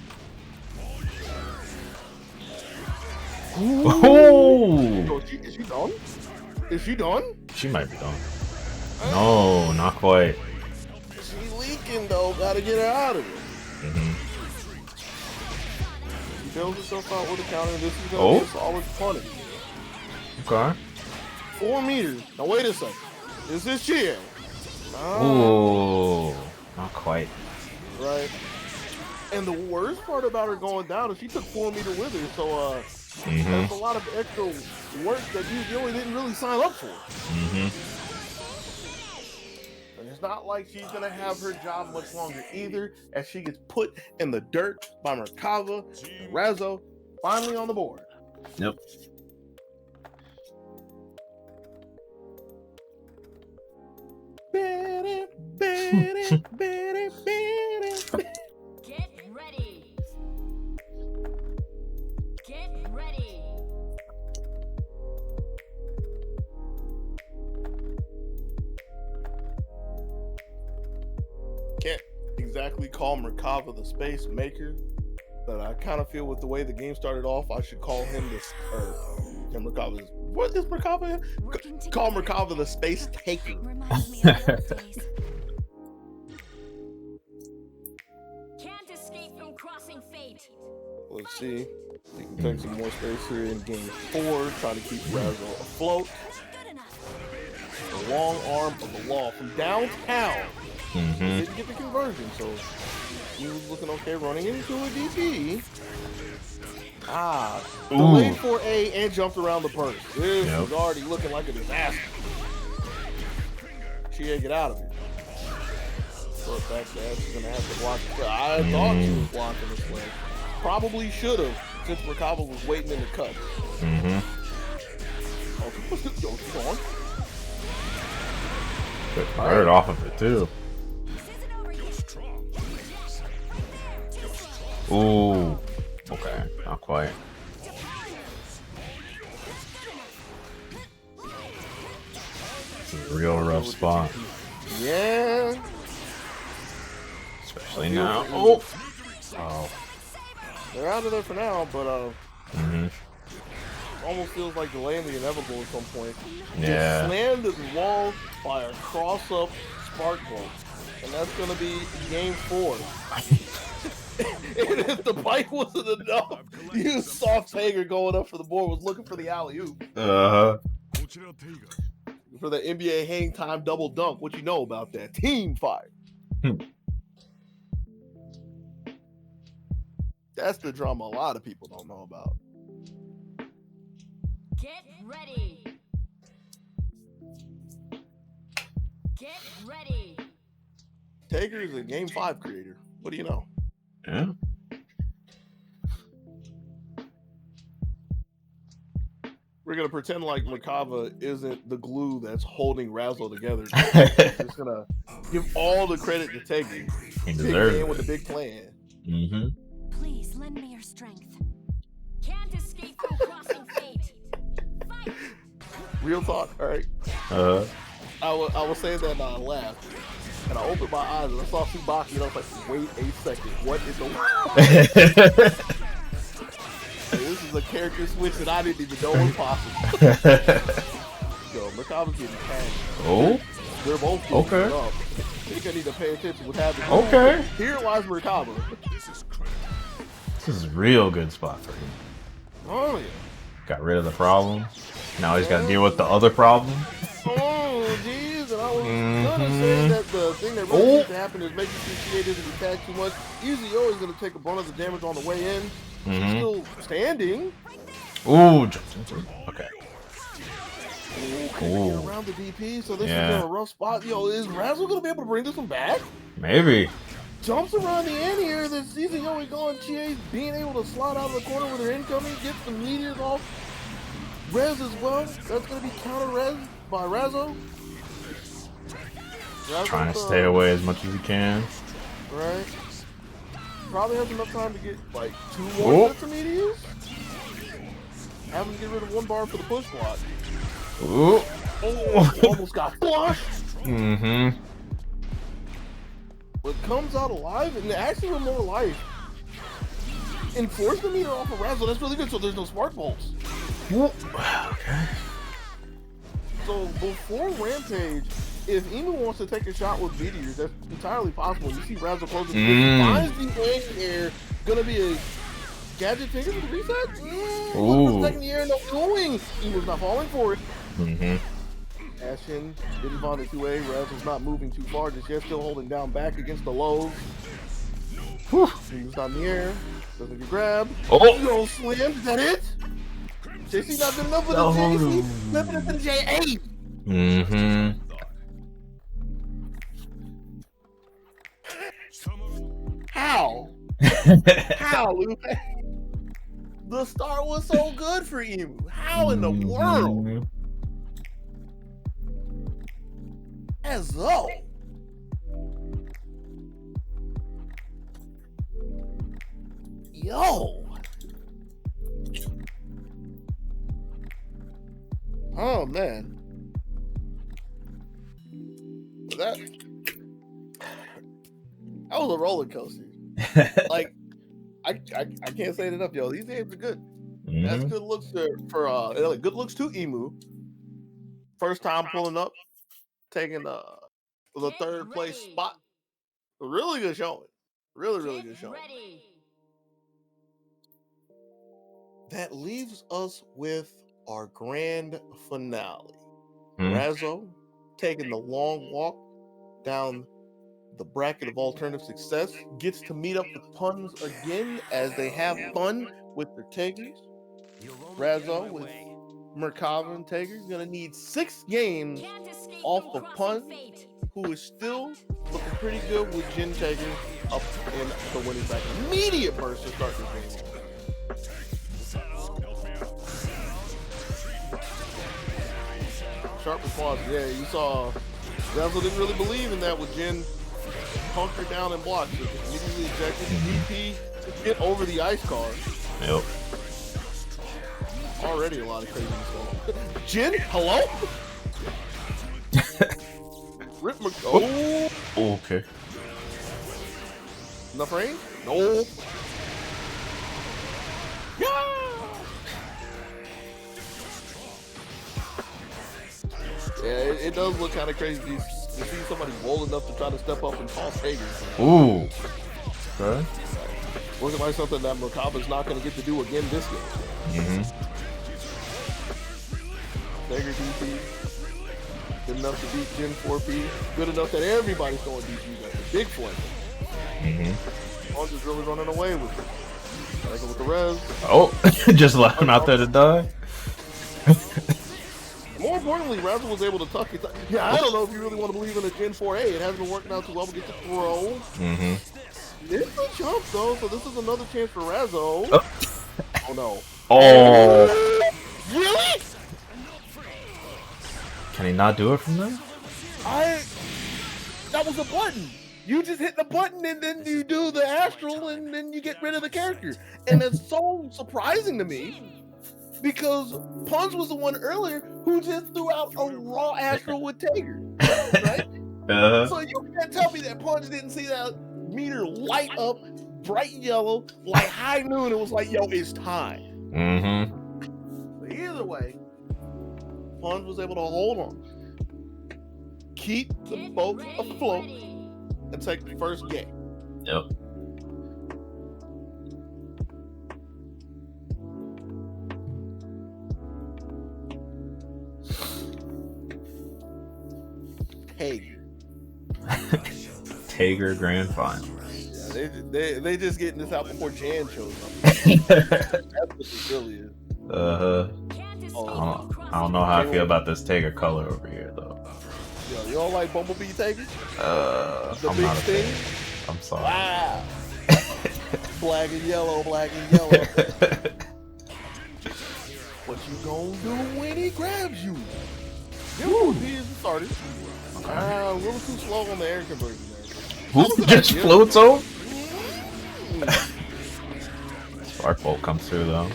Oh! So is she done? Is she done? She might be done. No, not quite. She's leaking though. Gotta get her out of it. She bails herself out with a counter. This is gonna be a solid punish. Okay. 4 meters. Now wait a second. Is this Chie? Ooh, not quite. Right. And the worst part about her going down is she took 4 meter with her, so that's a lot of extra work that you really didn't really sign up for. And it's not like she's gonna have her job much longer either, as she gets put in the dirt by Merkava and Razzo, finally on the board. Yep. Get ready. Get ready. Can't exactly call Merkava the space maker, but I kind of feel with the way the game started off, I should call him this, Merkava. What is Merkava? Call Merkava the space taker. Reminds me of the old days. Can't escape from crossing fate. Let's see. We can take some more space here in game 4. Try to keep Razzo afloat. Good enough. The long arm of the law from downtown. Didn't get the conversion, so he was looking okay running into a DP. Delayed for A and jumped around the purse. This was already looking like a disaster. Chie, get out of here. So back there, she's gonna have to block. I thought she was blocking this way. Probably should have, since Merkava was waiting in the cut. Okay, she's on. Good fired off of it too. Ooh. Okay, not quite. This is a real rough spot. Yeah. Especially now. Oh. They're out of there for now, but almost feels like delaying the inevitable at some point. Yeah. Slammed at the wall by a cross-up spark bolt. And that's going to be game 4. And if the bite wasn't enough, you saw Tager going up for the board, was looking for the alley-oop. For the NBA hang time double dunk. What you know about that? Team fight. That's the drama a lot of people don't know about. Get ready. Get ready. Taker is a Game 5 creator. What do you know? Yeah. We're gonna pretend like Merkava isn't the glue that's holding Razzle together. Just gonna give all the credit to Taker. He Big deserves man with it. the big plan. Mm-hmm. Please lend me your strength. Can't escape from crossing fate. Fight. Real talk, all right. I was saying that and I laughed. And I opened my eyes and I saw Tsubaki and I was like, wait a second, what is the This is a character switch that I didn't even know was possible. Yo, Merkava's getting tagged. Oh, They're both getting okay. up. I think I need to pay attention to what happens. Okay. Here lies Merkava. This is a real good spot for him. Oh yeah. Got rid of the problem. Now he's got to deal with the other problem. Oh jeez, and I was gonna say that the thing that really needs to happen is making sure she doesn't attack too much. Easy always gonna take a brunt of the damage on the way in. She's still standing. Ooh, jumped into it. Okay. Ooh, around the DP, so this is in a rough spot. Yo, is Razzle gonna be able to bring this one back? Maybe. Jumps around the end here. This season going going. Chie's being able to slide out of the corner with her incoming, gets the meteors off. Rez as well. That's gonna be counter Rez by Razzo. Trying to stay away as much as he can. Right. Probably has enough time to get like 2 more sets of meteors. Have him get rid of 1 bar for the push block. Ooh. Oh, almost got flushed. Mm-hmm. But comes out alive and actually with more life. Enforce the meter off of Razzle. That's really good. So there's no spark bolts. Okay. So before Rampage, if Emu wants to take a shot with meteors, that's entirely possible. You see Razzle closing. Finds the wing here. Gonna be a gadget taker for the reset. Ooh. Second year, no going. Emu's not falling for it. Mm-hmm. Ashen didn't find the 2A. Razzle's not moving too far, just yet still holding down back against the lows. Emu's not in the air. Doesn't get grabbed. Oh! No slam. Is that it? JC not good enough for the JC. Flipping it to the J8. Mm-hmm. How? How, Lupe? The start was so good for Emu. How in the world? As though. Yo. Oh man. That was a roller coaster. Like I can't say it enough, yo. These games are good. That's good looks for good looks to Emu. First time pulling up, taking the 3rd place spot. Really good showing. Really good showing. That leaves us with our grand finale. Razzo taking the long walk down the bracket of alternative success, gets to meet up with Puns again as they have fun with their Tigers. Razzo with Merkava and Taker is going to need 6 games off of Pun, who is still looking pretty good with Jin Taker up in the winning back. Immediate burst to start this game. Sharp response. Yeah, you saw Razzle didn't really believe in that with Jin hunkered down and blocked. So immediately ejected DP to get over the ice card. Yep. Already a lot of craziness going on. Jin, hello? Rip oh. Okay. Enough range? No. Yeah. Yeah, it does look kind of crazy to see somebody bold enough to try to step up and toss Hager. Ooh. Okay. Looking like something that Merkava's not going to get to do again this game. Hager DP. Good enough to beat Jin 4P. Good enough that everybody's going DP. That's a big flame. Punch is really running away with it. Like with the res. Oh, just let him out there to die. importantly, Razzle was able to tuck it. Yeah, I don't know if you really want to believe in a Gen 4A. It hasn't been working out too well. We get to throw. Mm-hmm. It's a jump, though, so this is another chance for Razzle. Oh, no. Oh. Really? Can he not do it from there? That was a button. You just hit the button and then you do the astral and then you get rid of the character. And it's so surprising to me because Punz was the one earlier who just threw out a raw astral with Tager, right? So you can't tell me that Punz didn't see that meter light up bright yellow like high noon. It was like, yo, it's time. Mm-hmm. But either way, Punz was able to hold on, keep the boat afloat, and take the first game. Yep. Tager Grand Final. Yeah, they just getting this out before Jan shows up. That's what it really is. I don't know how I feel about this Tager color over here, though. Yo, you don't like Bumblebee Tager? The I'm big not a thing? fan. I'm sorry. Wow. Black and yellow, black and yellow. What you gonna do when he grabs you? Woo! He is started. A little too slow on the air conversion there. Who just floats over? Sparkbolt comes through though.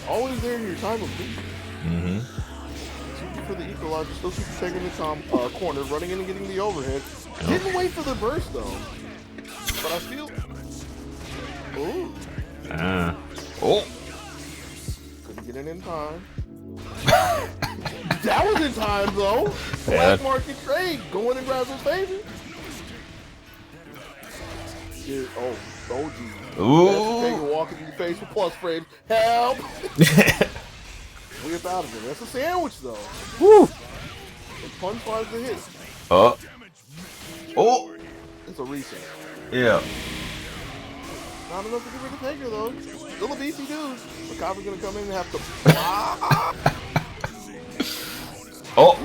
Always there in your time of peace. Mm-hmm. For the equalizer, still keep taking the corner, running in and getting the overhead. Didn't wait for the burst though. But I still. Ooh. Oh. Couldn't get in time. That was in time though. Yeah. Black market trade going in Razzle's favor. Yeah, oh geez. Ooh. Walking in your face with plus frames. Help! We about it. That's a sandwich though. Woo. And Punz finds the hit. Oh. It's a reset. Yeah. Not enough to get rid of Tager though. Still a beefy dude. McCaffrey's gonna come in and have to. Oh.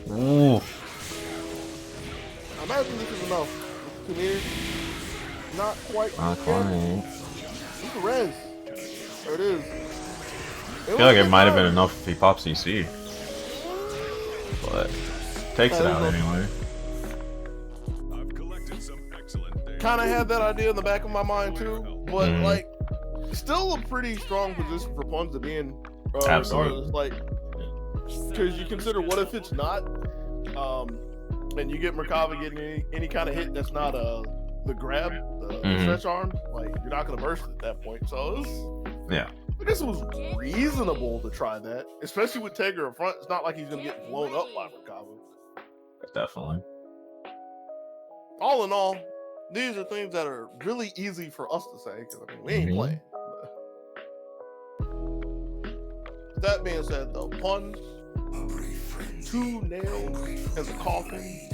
Ooh. I imagine this is enough. 2 meters. Not quite. Not quite. It's a res. There it is. I feel like it might have been enough if he pops CC. But takes it out anyway. I've collected some excellent data. Kind of had that idea in the back of my mind too, but like, still a pretty strong position for Punz to be in. Absolutely. Like, because you consider what if it's not, and you get Merkava getting any kind of hit that's not the grab, the stretch arms, like you're not gonna burst at that point. So it was, Yeah. I guess it was reasonable to try that, especially with Tager in front. It's not like he's gonna get blown up by Merkava. Definitely. All in all, these are things that are really easy for us to say because I mean we ain't playing. That being said, though, Punz, 2 nails in the coffin,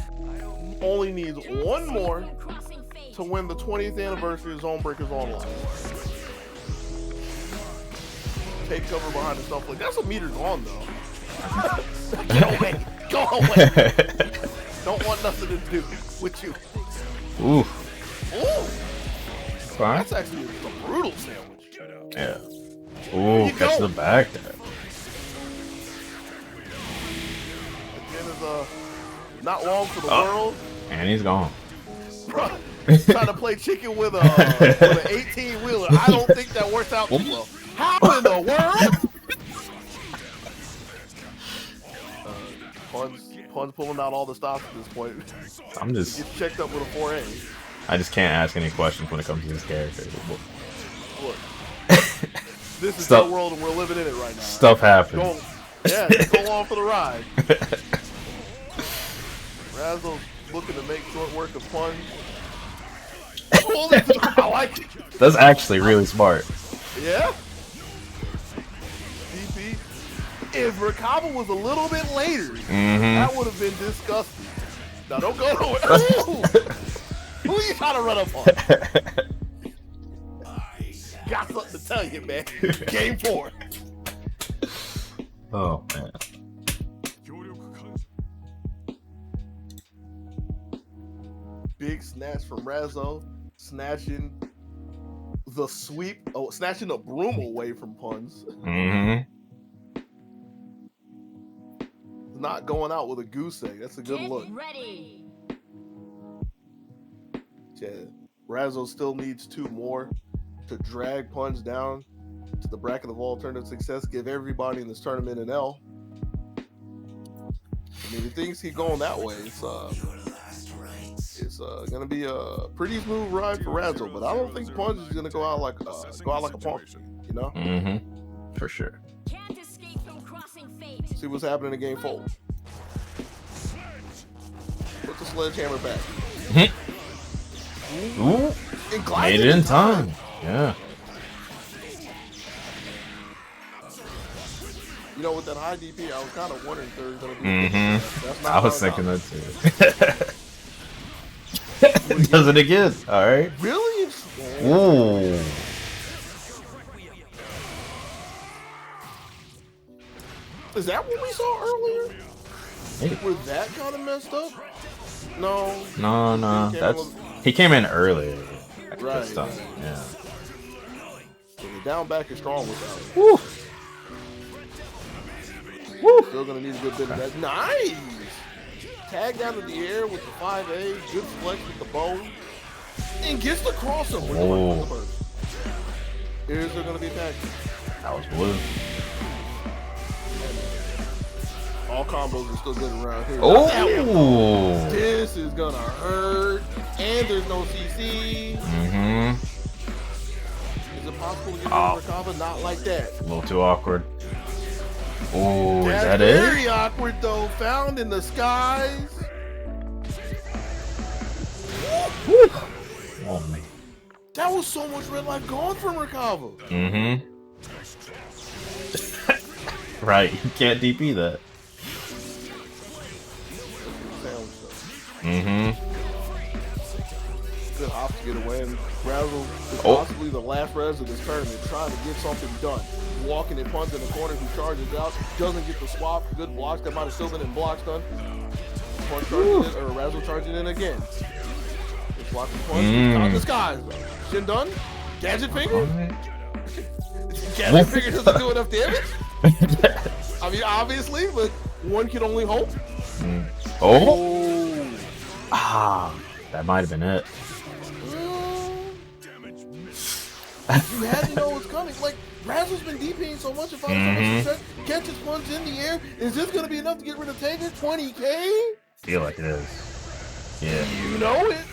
only needs 1 more to win the 20th anniversary of ZoneBreakers Online. Take cover behind the stuff like that's a meter gone though. Get away, go away. Don't want nothing to do with you. Ooh. Ooh, Fine. that's actually a brutal sandwich. Yeah. Ooh, catch the back there. Again, is not long for the world. And he's gone. Trying to play chicken with an 18-wheeler. I don't think that works out too well. How in the world? Punz pulling out all the stops at this point. I'm just. Get checked up with a 4A. I just can't ask any questions when it comes to this character. Look, this is Stuff. the world and we're living in it right now. Stuff happens. Just go on for the ride. Razzle's looking to make short work of Punz. I like it. That's actually really smart. Yeah. DP. If Merkava was a little bit later, that would have been disgusting. Now don't go nowhere. Who are you trying to run up on? Got something to tell you, man. Game 4. Oh man. Big snatch from Razzo, snatching the sweep. Oh, snatching the broom away from Puns. Mm-hmm. Not going out with a goose egg. That's a good Get look. ready. Yeah, Razzo still needs 2 more to drag Puns down to the bracket of alternative success. Give everybody in this tournament an L. I mean, if things keep going that way, it's gonna be a pretty smooth ride for Razzo. But I don't think Puns is gonna go out like a punk. You know? Mm-hmm. For sure. Can't escape from crossing fate. See what's happening in game 4. Put the sledgehammer back. Ooh. And glide Made it in time. Yeah. You know, with that high DP, I was kind of wondering if there was going to be. Mm-hmm. That's not I was how it thinking that too. Does it again. All right. Really? Ooh. Is that what we saw earlier? Hey. Were that kind of messed up? No. No. He came in early. Right. Stuff. Yeah. So the down back is strong with that. Woo. Woo. Still gonna need a good bit of that. Nice. Tag down in the air with the 5A. Good flex with the bow. And gets the crossover. Whoa. Is there gonna be a tag? That was blue. All combos are still good around here. Oh. This is gonna hurt. And there's no CC. Mm-hmm. Is it possible to get Oh. Merkava? Not like that. A little too awkward. Oh, is that Very it? awkward though. Found in the skies. Woo. Oh man. That was so much red life gone from Merkava. Mm-hmm. Right. You can't DP that. Mm-hmm. Good hop to get away. And Razzle is Oh. possibly the last res of this tournament, trying to get something done. Walking and punts in the corner, who charges out, doesn't get the swap. Good blocks. That might have still been in blocks done. Punch charging in, or Razzle charging in again. Just block the punch. Out the skies. Shin done. Gadget finger. Gadget finger doesn't do enough damage. I mean, obviously, but one can only hope. Oh. Ah, that might have been it. You had to know what's coming. Like, Razzle's been DPing so much, if I was so much catches punch in the air. Is this going to be enough to get rid of Taker? 20K? Feel like it is. Yeah. You know it.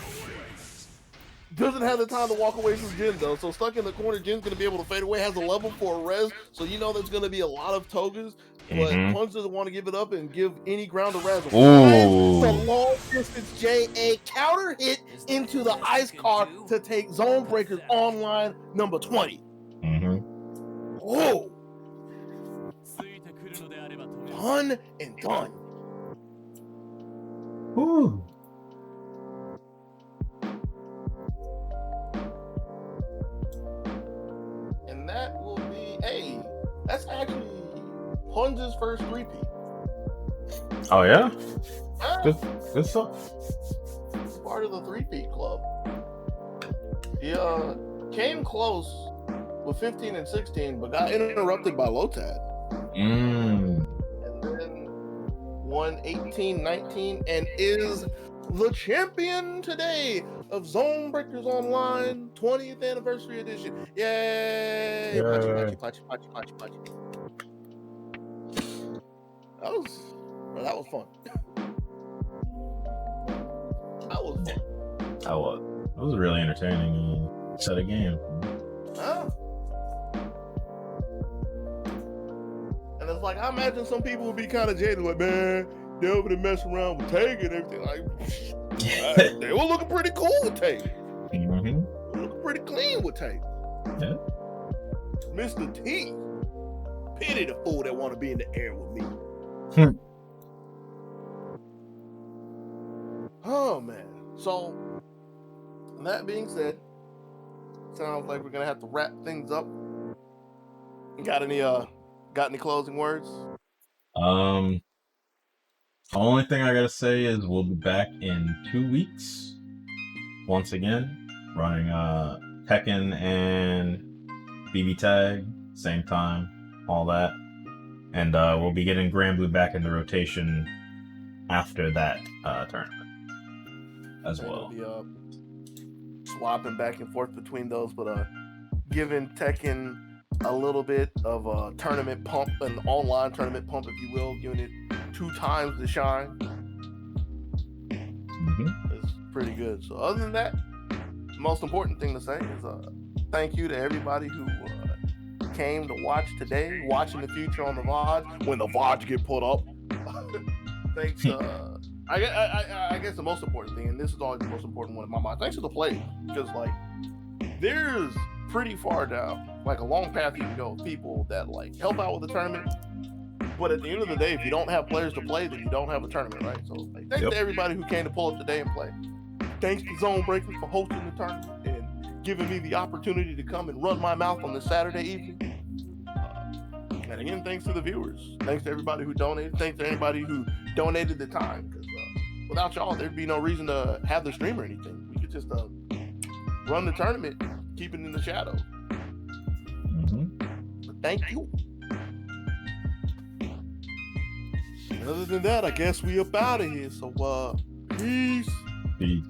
Doesn't have the time to walk away from Jin, though. So stuck in the corner, Jin's going to be able to fade away. Has a level 4 res, so you know there's going to be a lot of togas. But Punch doesn't want to give it up and give any ground to Razzle. Ooh. The long distance JA counter hit into the ice car to take ZoneBreakers online number 20. Mm-hmm. Whoa. Pun and done. Ooh. And that will be, hey, that's actually Pun's first repeat. Oh yeah. Good. Good stuff. Part of the 3-peat club. He came close with 15 and 16, but got interrupted by Lotad. And then won 18, 19, and is the champion today of ZoneBreakers Online 20th Anniversary Edition. Yay! Pachi. That was fun. That was fun. That was a really entertaining set of game. Huh? And it's like, I imagine some people would be kind of jaded, like, man, they over there messing around with Taker and everything. Like, they were looking pretty cool with Taker. They were looking pretty clean with Taker. Yeah. Mr. T. Pity the fool that want to be in the air with me. Oh, man. So, that being said, sounds like we're going to have to wrap things up. Got any closing words? Only thing I gotta say is we'll be back in 2 weeks. Once again, running Tekken and BB Tag, same time, all that. And we'll be getting Blue back in the rotation after that tournament as well. We'll be swapping back and forth between those, but giving Tekken a little bit of a tournament pump, an online tournament pump, if you will, giving it 2 times the shine. It's pretty good. So other than that, the most important thing to say is thank you to everybody who came to watch today, watch in the future on the VOD when the VODs get put up. Thanks. I guess the most important thing, and this is always the most important one in my mind, thanks to the players, because like there's pretty far down, like a long path you can go of people that like help out with the tournament. But at the end of the day, if you don't have players to play, then you don't have a tournament, right? So like, thanks to everybody who came to pull up today and play. Thanks to ZoneBreakers for hosting the tournament and giving me the opportunity to come and run my mouth on this Saturday evening. And again, thanks to the viewers. Thanks to everybody who donated. Thanks to anybody who donated the time. Because without y'all, there'd be no reason to have the stream or anything. We could just run the tournament, keep it in the shadow. But thank you. And other than that, I guess we up out of here. So, peace. Peace.